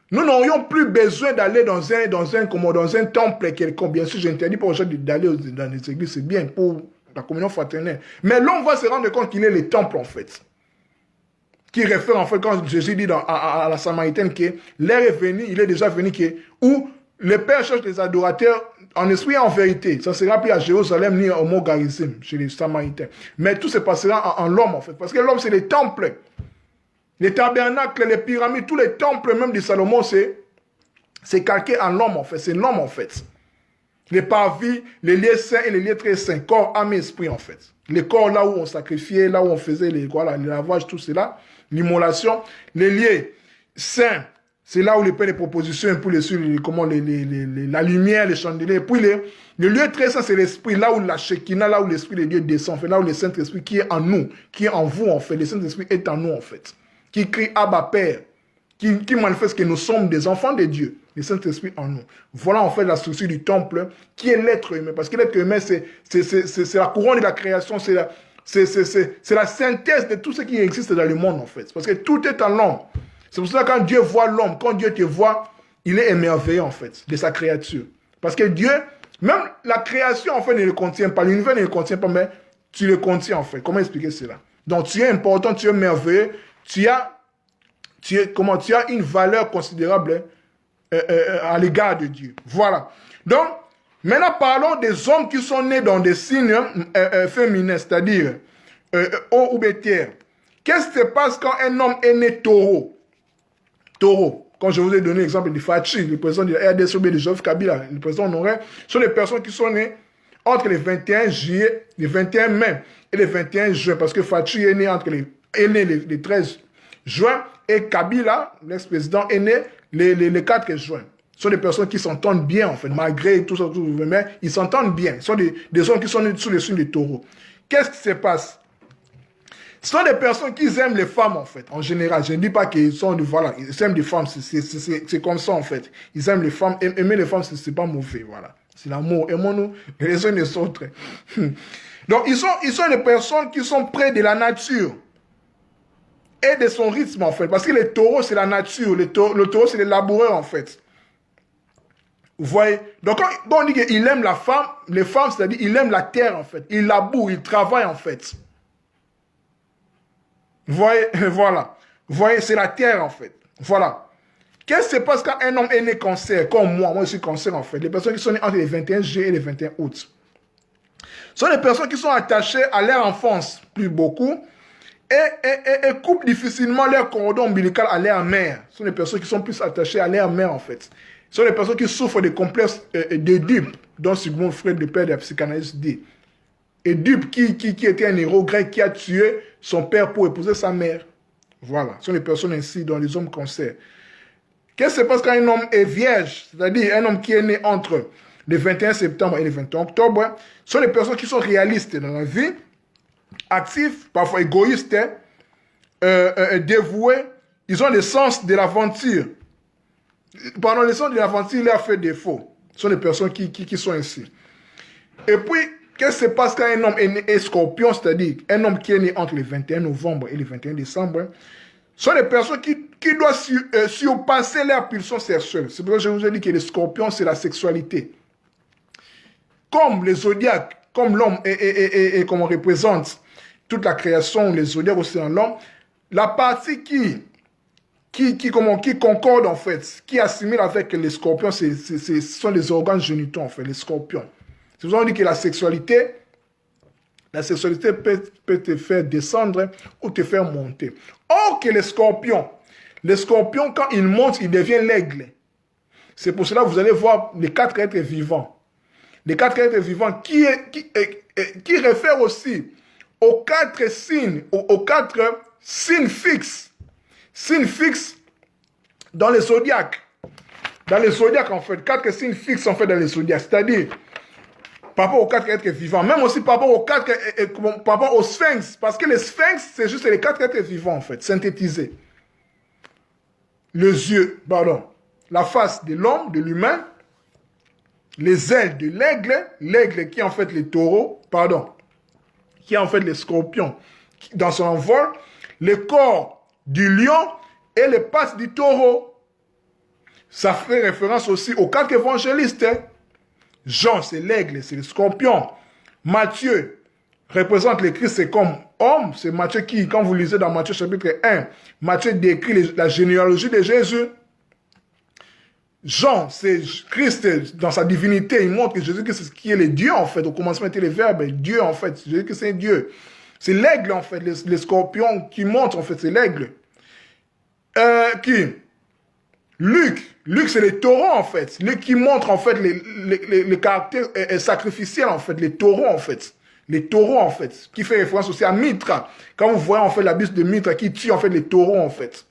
Nous n'aurions plus besoin d'aller dans un temple quelconque. Bien sûr, j'interdis pas aux gens d'aller dans les églises, c'est bien pour la communion fraternelle. Mais l'homme va se rendre compte qu'il est le temple, en fait. Qui réfère, en fait, quand Jésus dit à la Samaritaine que l'heure est venue, il est déjà venu, où le Père cherche des adorateurs en esprit et en vérité. Ça ne sera plus à Jérusalem ni au mont Garizim, chez les Samaritains. Mais tout se passera en l'homme, en fait. Parce que l'homme, c'est les temples. Les tabernacles, les pyramides, tous les temples, même de Salomon, c'est calqué en l'homme, en fait. C'est l'homme, en fait. Les parvis, les lieux saints et les lieux très saints, corps, âme et esprit en fait. Les corps là où on sacrifiait, là où on faisait les lavages, tout cela, l'immolation. Les lieux saints, c'est là où les pains de propositions, pour la lumière, les chandeliers. Puis le lieu très saint, c'est l'esprit, là où la Shekinah, là où l'esprit de Dieu descend, en fait, là où le Saint-Esprit qui est en nous, qui est en vous en fait. Le Saint-Esprit est en nous en fait. Qui crie Abba Père, qui manifeste que nous sommes des enfants de Dieu. Le Saint-Esprit en nous. Voilà en fait la structure du temple qui est l'être humain. Parce que l'être humain, c'est la couronne de la création, c'est la synthèse de tout ce qui existe dans le monde en fait. Parce que tout est en l'homme. C'est pour cela que quand Dieu voit l'homme, quand Dieu te voit, il est émerveillé, en fait, de sa créature. Parce que Dieu, même la création, en fait, ne le contient pas. L'univers ne le contient pas, mais tu le contiens, en fait. Comment expliquer cela? Donc, tu es important, tu es merveilleux, tu as une valeur considérable à l'égard de Dieu. Voilà. Donc, maintenant, parlons des hommes qui sont nés dans des signes féminins, c'est-à-dire eau ou bétière. Qu'est-ce qui se passe quand un homme est né taureau? Taureau. Quand je vous ai donné l'exemple de Fachi, le président de la RDSOB de Joseph Kabila, le président honoraire, sont des personnes qui sont nées entre les 21 juillet, les 21 mai et les 21 juin, parce que Fachi est né les 13 juin et Kabila, l'ex-président, est né les 4 juin. Ce sont des personnes qui s'entendent bien, en fait, malgré tout ça, mais ils s'entendent bien. Ce sont des hommes qui sont nés sous le signe des taureaux. Qu'est-ce qui se passe? Ce sont des personnes qui aiment les femmes, en fait, en général. Je ne dis pas qu'ils sont voilà, ils aiment les femmes, c'est comme ça, en fait. Ils aiment les femmes. Aimer les femmes, c'est pas mauvais, voilà. C'est l'amour. Aimons-nous les uns les autres. Donc, ils sont des personnes qui sont près de la nature et de son rythme, en fait. Parce que les taureaux, c'est la nature. Le taureau, c'est les laboureurs, en fait. Vous voyez? Donc, quand on dit qu'il aime la femme, les femmes, c'est-à-dire qu'il aime la terre, en fait. Il laboure, il travaille, en fait. Vous voyez, voilà. Vous voyez, c'est la terre, en fait. Voilà. Qu'est-ce qui se passe quand un homme est né cancer, comme moi je suis cancer, en fait. Les personnes qui sont nées entre les 21 juillet et les 21 août. Ce sont des personnes qui sont attachées à leur enfance, plus beaucoup, et coupent difficilement leur cordon ombilical à leur mère. Ce sont des personnes qui sont plus attachées à leur mère, en fait. Ce sont des personnes qui souffrent des complexes d'Édipe, dont Sigmund Freud, le père de la psychanalyse, dit. Édipe, qui était un héros grec, qui a tué son père pour épouser sa mère. Voilà. Ce sont des personnes ainsi dans les hommes cancers. Qu'est-ce qui se passe quand un homme est vierge, c'est-à-dire un homme qui est né entre le 21 septembre et le 21 octobre, ce sont des personnes qui sont réalistes dans la vie, actifs, parfois égoïstes, dévoués. Ils ont le sens de l'aventure. Pendant le sens de l'aventure, il leur fait défaut. Ce sont des personnes qui sont ainsi. Et puis, qu'est-ce qui se passe quand un homme est scorpion, c'est-à-dire un homme qui est né entre le 21 novembre et le 21 décembre, ce sont des personnes qui doivent surpasser leur pulsion sexuelle. C'est pour ça que je vous ai dit que les scorpions, c'est la sexualité. Comme les zodiaques, comme l'homme et comme on représente toute la création, les zodiaques aussi en l'homme, la partie qui concorde en fait, qui assimile avec les scorpions, ce sont les organes génitaux en fait, les scorpions. C'est pour ça qu'on dit que la sexualité peut te faire descendre ou te faire monter. Or que les scorpions, quand ils montent, ils deviennent l'aigle. C'est pour cela que vous allez voir les 4 êtres vivants. Les 4 êtres vivants qui réfèrent aussi aux 4 signes, aux 4 signes fixes. Signes fixes dans les zodiaques. Dans les zodiaques, en fait, 4 signes fixes, en fait, dans les zodiaques. C'est-à-dire, par rapport aux 4 êtres vivants, même aussi par rapport aux sphinx, parce que les sphinx, c'est juste les 4 êtres vivants, en fait, synthétisés. Les yeux, pardon, la face de l'homme, de l'humain, les ailes de l'aigle, l'aigle qui est en fait les taureaux, pardon, qui est en fait les scorpions dans son envol, le corps du lion et les pattes du taureau. Ça fait référence aussi aux 4 évangélistes. Jean, c'est l'aigle, c'est le scorpion. Matthieu représente le Christ, c'est comme homme. C'est Matthieu qui, quand vous lisez dans Matthieu chapitre 1, Matthieu décrit la généalogie de Jésus. Jean, c'est Christ dans sa divinité. Il montre que Jésus-Christ, c'est qui est le Dieu, en fait. Au commencement était le Verbe, Dieu, en fait. Jésus-Christ, c'est Dieu. C'est l'aigle, en fait. Les scorpions qui montrent, en fait, c'est l'aigle. Luc, c'est les taureaux, en fait. Luc qui montre, en fait, les caractères sacrificiels, en fait. Les taureaux, en fait. Les taureaux, en fait. Qui fait référence aussi à Mithra. Quand vous voyez, en fait, la buste de Mithra qui tue, en fait, les taureaux, en fait.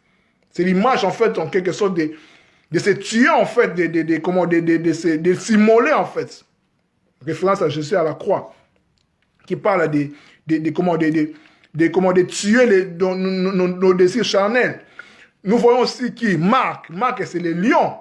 C'est l'image, en fait, en quelque sorte, de ces tueurs, en fait, de s'immoler, en fait. Référence à Jésus à la croix. Qui parle de tuer nos désirs charnels. Nous voyons aussi qui Marc, c'est les lions.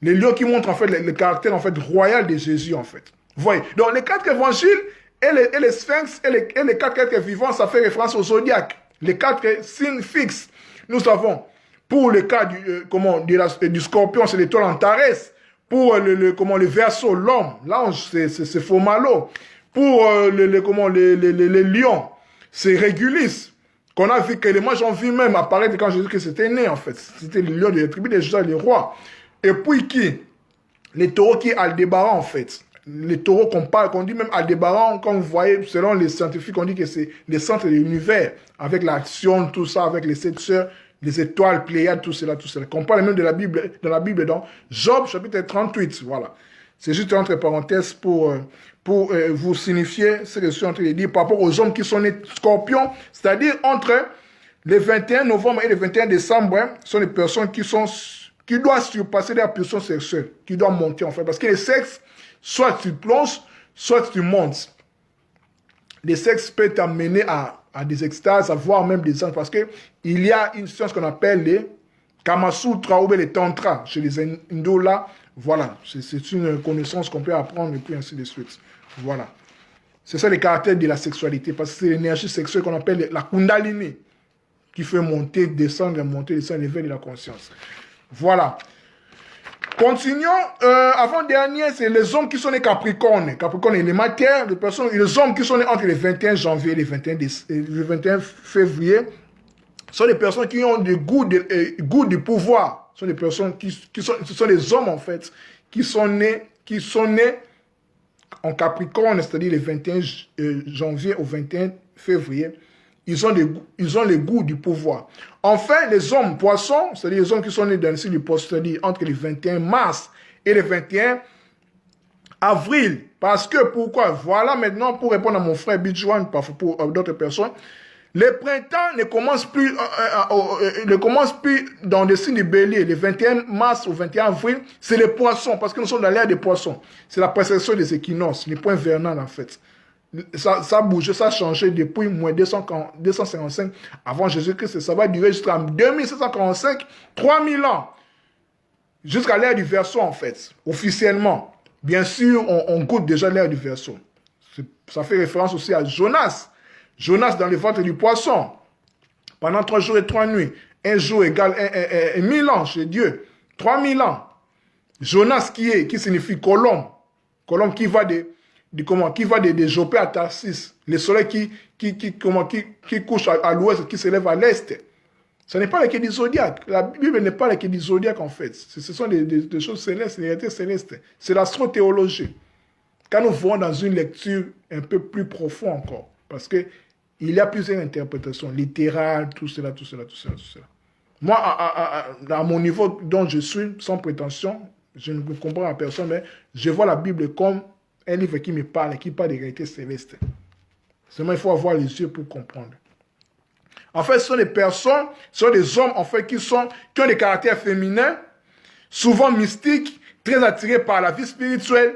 Les lions qui montrent en fait le caractère en fait royal de Jésus en fait. Vous voyez. Donc les 4 évangiles et les sphinx et les 4 êtres vivants, ça fait référence au zodiaque. Les 4 signes fixes. Nous avons Pour le cas du scorpion, c'est l'étoile Antares. Pour le verseau, l'homme, l'ange, c'est Fomalo. Pour les lions, c'est Régulis. Qu'on a vu que moi j'en vis même apparaître quand Jésus que c'était né en fait. C'était le lion de la tribu des Judas, les rois. Et puis qui? Les taureaux qui est Aldébaran en fait. Les taureaux qu'on dit même Aldébaran, comme vous voyez, selon les scientifiques, on dit que c'est le centre de l'univers, avec l'action, tout ça, avec les 7 sœurs, les étoiles, Pléiades, tout cela, tout cela. Qu'on parle même de la Bible, dans la Bible, dans Job, chapitre 38, voilà. C'est juste entre parenthèses pour vous signifier ce que je suis en train de dire par rapport aux hommes qui sont nés scorpions, c'est-à-dire entre le 21 novembre et le 21 décembre, hein, sont des personnes qui doivent surpasser leur pulsion sexuelle, qui doivent monter en fait. Parce que le sexe, soit tu plonges, soit tu montes. Le sexe peut t'amener à des extases, à voir même des anges, parce qu'il y a une science qu'on appelle les Kama Sutra ou les Tantra, chez les hindous là, voilà, c'est une connaissance qu'on peut apprendre et puis ainsi de suite. Voilà. C'est ça le caractère de la sexualité, parce que c'est l'énergie sexuelle qu'on appelle la Kundalini, qui fait monter, descendre, l'éveil de la conscience. Voilà. Continuons. Avant-dernier, c'est les hommes qui sont les Capricornes. Capricorne et les matières, les hommes qui sont nés entre le 21 janvier et le 21 février, sont des personnes qui ont du goût du pouvoir. Ce sont des personnes ce sont des hommes en fait, qui sont nés en Capricorne, c'est-à-dire le 21 janvier au 21 février. Ils ont le goût du pouvoir. Enfin, les hommes poissons, c'est-à-dire les hommes qui sont nés dans le signe du poisson, c'est-à-dire entre le 21 mars et le 21 avril. Parce que, pourquoi? Voilà maintenant, pour répondre à mon frère Bidjouan, pour d'autres personnes, le printemps ne commence plus dans le signe du bélier. Le 21 mars au 21 avril, c'est les poissons, parce que nous sommes dans l'ère des poissons. C'est la précession des équinoxes, les points vernals en fait. Ça a bougé, ça a changé depuis moins 255 avant Jésus-Christ. Ça va durer jusqu'à 2745, 3000 ans. Jusqu'à l'ère du Verseau en fait, officiellement. Bien sûr, on goûte déjà l'ère du Verseau. Ça fait référence aussi à Jonas. Jonas dans le ventre du poisson, pendant 3 jours et 3 nuits, un jour égale 1000 ans chez Dieu, 3000 ans. Jonas qui signifie colombe, colombe qui va de Jopé à Tarsis, le soleil qui couche à l'ouest, qui se lève à l'est. Ce n'est pas le quai du zodiaque. La Bible n'est pas le quai du zodiaque en fait. Ce sont des choses célestes, des réalités célestes. C'est l'astro-théologie. Quand nous voyons dans une lecture un peu plus profonde encore, parce que il y a plusieurs interprétations littérales, tout cela. Moi, à mon niveau dont je suis, sans prétention, je ne comprends à personne, mais je vois la Bible comme un livre qui me parle, qui parle des réalités célestes. Seulement, il faut avoir les yeux pour comprendre. En fait, ce sont des personnes, ce sont des hommes, en fait, qui ont des caractères féminins, souvent mystiques, très attirés par la vie spirituelle.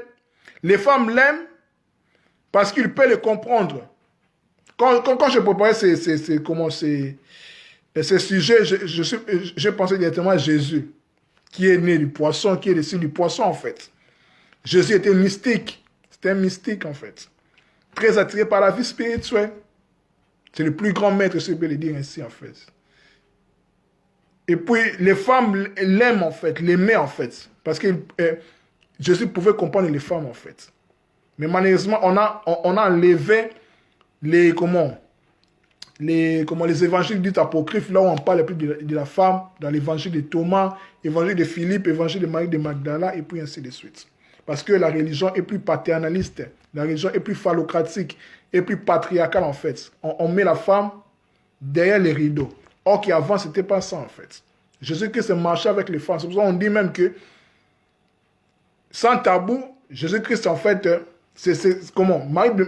Les femmes l'aiment parce qu'ils peuvent le comprendre. Quand je préparais ces sujets, je pensais directement à Jésus, qui est né du poisson, qui est le signe du poisson, en fait. Jésus était mystique. C'était un mystique, en fait. Très attiré par la vie spirituelle. C'est le plus grand maître, si je peux le dire ainsi, en fait. Et puis, les femmes l'aiment, en fait, l'aimaient, en fait. Parce que Jésus pouvait comprendre les femmes, en fait. Mais malheureusement, on a enlevé les évangiles dits apocryphes, là où on parle plus de la femme, dans l'évangile de Thomas, l'évangile de Philippe, l'évangile de Marie de Magdala, et puis ainsi de suite. Parce que la religion est plus paternaliste, la religion est plus phallocratique, est plus patriarcale en fait. On met la femme derrière les rideaux. Or qu'avant, ce n'était pas ça en fait. Jésus-Christ marchait avec les femmes. C'est pour ça qu'on dit même que, sans tabou, Jésus-Christ en fait, c'est comment Marie de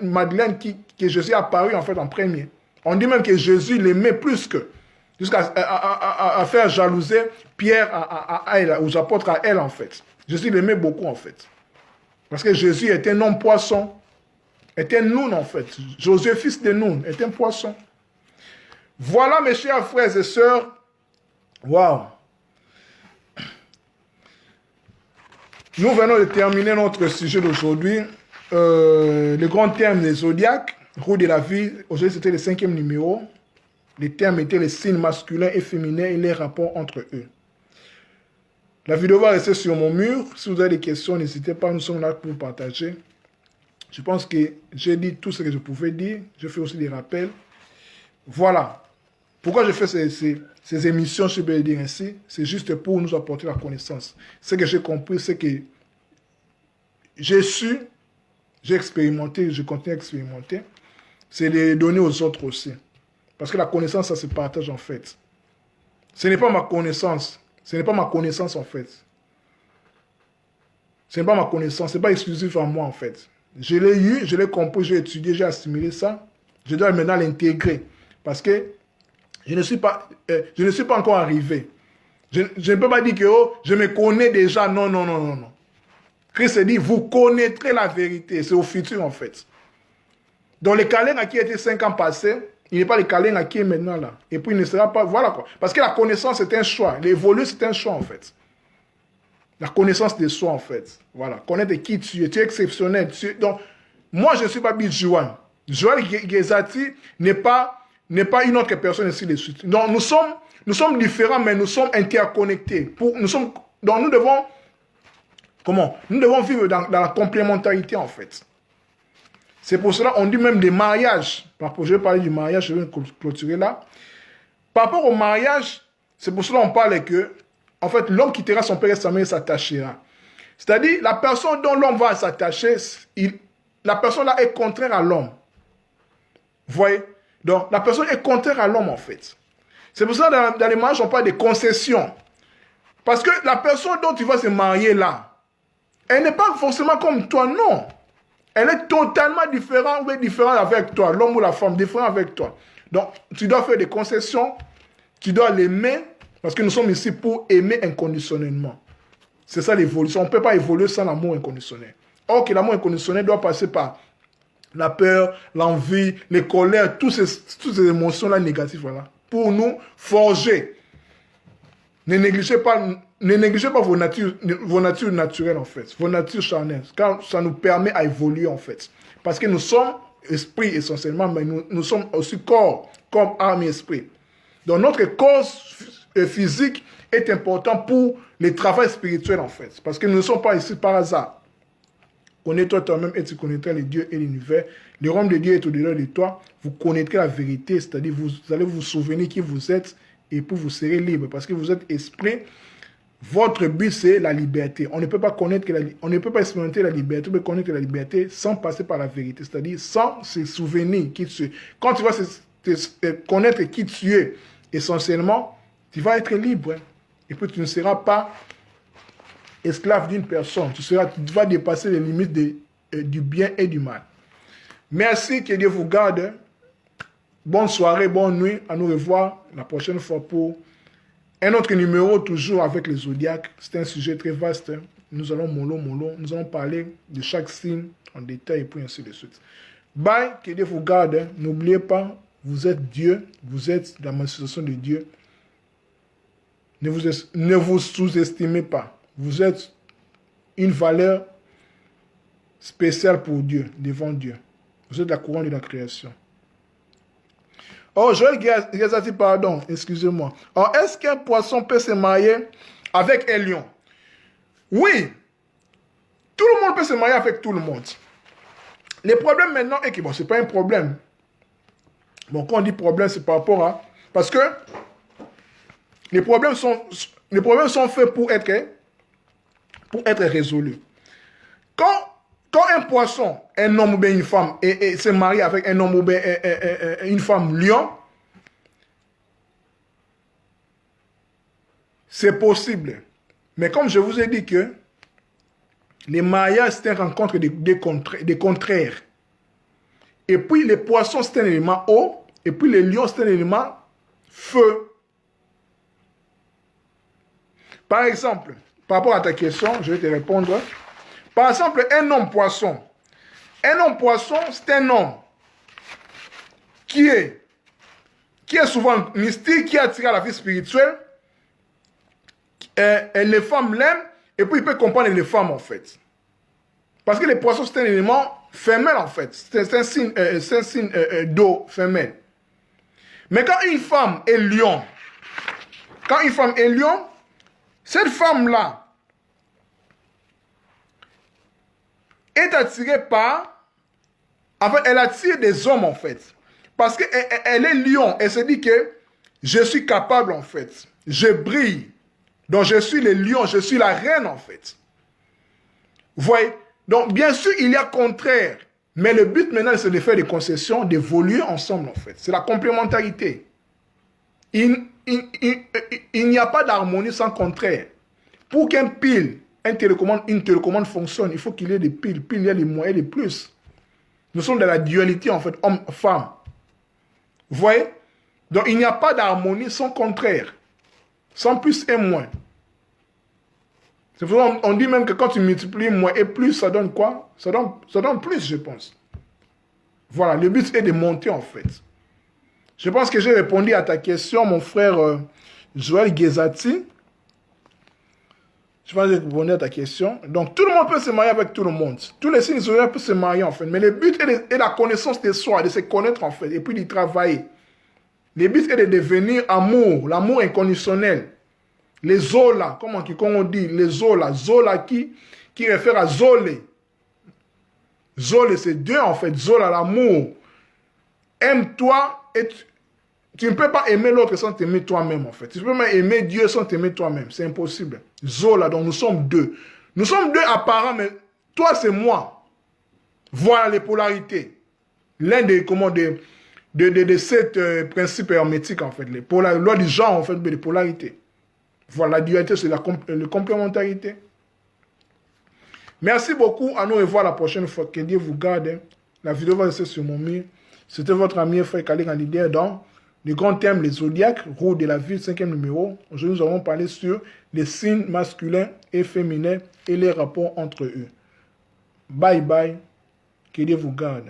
Madeleine que Jésus est apparu en fait en premier. On dit même que Jésus l'aimait plus que, jusqu'à faire jalouser Pierre à elle, aux apôtres à elle en fait. Jésus l'aimait beaucoup en fait. Parce que Jésus était un homme poisson, était un Noun en fait. Josué, fils de Noun, était un poisson. Voilà mes chers frères et sœurs. Waouh! Nous venons de terminer notre sujet d'aujourd'hui. Le grand thème des zodiacs, roue de la vie. Aujourd'hui, c'était le 5e numéro. Les termes étaient les signes masculins et féminins et les rapports entre eux. La vidéo va rester sur mon mur. Si vous avez des questions, n'hésitez pas, nous sommes là pour partager. Je pense que j'ai dit tout ce que je pouvais dire. Je fais aussi des rappels. Voilà. Pourquoi je fais ces émissions, je peux dire ainsi, c'est juste pour nous apporter la connaissance. Ce que j'ai compris, c'est que j'ai su, j'ai expérimenté, je continue à expérimenter, c'est de les donner aux autres aussi. Parce que la connaissance, ça se partage en fait. Ce n'est pas ma connaissance. Ce n'est pas ma connaissance en fait. Ce n'est pas ma connaissance, ce n'est pas exclusif à moi en fait. Je l'ai eu, je l'ai compris, j'ai étudié, j'ai assimilé ça. Je dois maintenant l'intégrer. Parce que je ne suis pas encore arrivé. Je ne peux pas dire que oh, je me connais déjà. Non, non, non, non, non. Christ dit, vous connaîtrez la vérité. C'est au futur en fait. Donc le Kalenga qui était 5 ans passés, il n'est pas le Kalenga qui est maintenant là. Et puis il ne sera pas... Voilà quoi. Parce que la connaissance c'est un choix. L'évoluer c'est un choix en fait. La connaissance de soi en fait. Voilà. Connaître qui tu es. Tu es exceptionnel. Donc, moi je ne suis pas Bill Joan. Joël Gezati n'est pas une autre personne ainsi de suite. Donc nous sommes différents, mais nous sommes interconnectés. Donc nous devons vivre dans la complémentarité en fait. C'est pour cela qu'on dit même des mariages. Je vais parler du mariage, je vais clôturer là. Par rapport au mariage, c'est pour cela qu'on parle que, en fait, l'homme quittera son père et sa mère et s'attachera. C'est-à-dire, la personne dont l'homme va s'attacher, la personne là est contraire à l'homme. Vous voyez? Donc, la personne est contraire à l'homme, en fait. C'est pour ça que dans les mariages, on parle de concessions. Parce que la personne dont tu vas se marier là, elle n'est pas forcément comme toi, non. Elle est totalement différente ou différente avec toi, l'homme ou la femme, différent avec toi. Donc, tu dois faire des concessions, tu dois l'aimer, parce que nous sommes ici pour aimer inconditionnellement. C'est ça l'évolution. On ne peut pas évoluer sans l'amour inconditionnel. Or que l'amour inconditionnel doit passer par la peur, l'envie, les colères, toutes ces émotions-là négatives, voilà, pour nous forger. Ne négligez pas vos natures naturelles, en fait, vos natures charnelles, car ça nous permet à évoluer, en fait. Parce que nous sommes esprit essentiellement, mais nous sommes aussi corps, comme âme et esprit. Donc notre corps physique est important pour le travail spirituel, en fait. Parce que nous ne sommes pas ici par hasard. Connais-toi toi-même et tu connaîtras les dieux et l'univers. Le royaume de Dieu est au-delà de toi. Vous connaîtrez la vérité, c'est-à-dire vous allez vous souvenir qui vous êtes et puis vous serez libre. Parce que vous êtes esprit. Votre but, c'est la liberté. On ne peut pas on ne peut pas expérimenter la liberté, on peut connaître la liberté sans passer par la vérité, c'est-à-dire sans se souvenir qui tu es. Quand tu vas connaître qui tu es, essentiellement, tu vas être libre. Et puis tu ne seras pas esclave d'une personne. Tu vas dépasser les limites du bien et du mal. Merci, que Dieu vous garde. Bonne soirée, bonne nuit. À nous revoir la prochaine fois pour un autre numéro, toujours avec les zodiaques. C'est un sujet très vaste. Nous allons mollo. Nous allons parler de chaque signe en détail et puis ainsi de suite. Bye, que Dieu vous garde. N'oubliez pas, vous êtes Dieu. Vous êtes la manifestation de Dieu. Ne vous sous-estimez pas. Vous êtes une valeur spéciale pour Dieu, devant Dieu. Vous êtes la couronne de la création. Oh, Joël Gezati, pardon, excusez-moi. Alors, est-ce qu'un poisson peut se marier avec un lion? Oui. Tout le monde peut se marier avec tout le monde. Le problème maintenant est que, bon, ce n'est pas un problème. Bon, quand on dit problème, c'est par rapport à... Parce que les problèmes sont faits pour être résolus. Quand un poisson, un homme ou bien une femme, et se marie avec un homme ou bien une femme lion, c'est possible. Mais comme je vous ai dit que les mariages, c'est une rencontre des contraires. Et puis les poissons, c'est un élément eau, et puis les lions, c'est un élément feu. Par exemple, par rapport à ta question, je vais te répondre. Par exemple, un homme poisson. Un homme poisson, c'est un homme qui est souvent mystique, qui attire à la vie spirituelle. Et les femmes l'aiment, et puis il peut comprendre les femmes en fait. Parce que les poissons, c'est un élément femelle en fait. C'est un signe d'eau femelle. Mais quand une femme est lion, cette femme-là est attirée par... En fait, elle attire des hommes, en fait. Parce qu'elle est lion. Elle se dit que je suis capable, en fait. Je brille. Donc, je suis le lion. Je suis la reine, en fait. Vous voyez? Donc, bien sûr, il y a contraire. Mais le but, maintenant, c'est de faire des concessions, d'évoluer ensemble, en fait. C'est la complémentarité. Il n'y a pas d'harmonie sans contraire. Pour qu'un pile, une télécommande fonctionne, il faut qu'il y ait des piles. Piles, il y a les moins et les plus. Nous sommes dans la dualité, en fait, homme-femme. Vous voyez? Donc, il n'y a pas d'harmonie sans contraire. Sans plus et moins. C'est pour ça qu'on dit même que quand tu multiplies moins et plus, ça donne quoi? Ça donne plus, je pense. Voilà, le but est de monter, en fait. Je pense que j'ai répondu à ta question, mon frère Joël Guézati. Je pense que j'ai répondu à ta question. Donc, tout le monde peut se marier avec tout le monde. Tous les signes zodiaques peuvent se marier, en fait. Mais le but est la connaissance de soi, de se connaître, en fait, et puis d'y travailler. Le but est de devenir amour, l'amour inconditionnel. Les Zola, comment on dit, les Zola. Zola qui réfère à Zolé. Zolé, c'est Dieu, en fait. Zola, l'amour. Aime-toi et tu ne peux pas aimer l'autre sans t'aimer toi-même, en fait. Tu ne peux pas aimer Dieu sans t'aimer toi-même. C'est impossible. Zola, donc nous sommes deux. Nous sommes deux apparents, mais toi, c'est moi. Voilà les polarités. L'un des, de sept principes hermétiques, en fait. Les loi du genre, en fait, mais les polarités. Voilà, la dualité, c'est la complémentarité. Merci beaucoup. À nous revoir la prochaine fois. Que Dieu vous garde. La vidéo va rester sur mon mur. C'était votre ami et frère Khalid leader dans le grand thème, les zodiaques, roue de la vie, 5e numéro. Aujourd'hui, nous allons parler sur les signes masculins et féminins et les rapports entre eux. Bye bye. Que Dieu vous garde.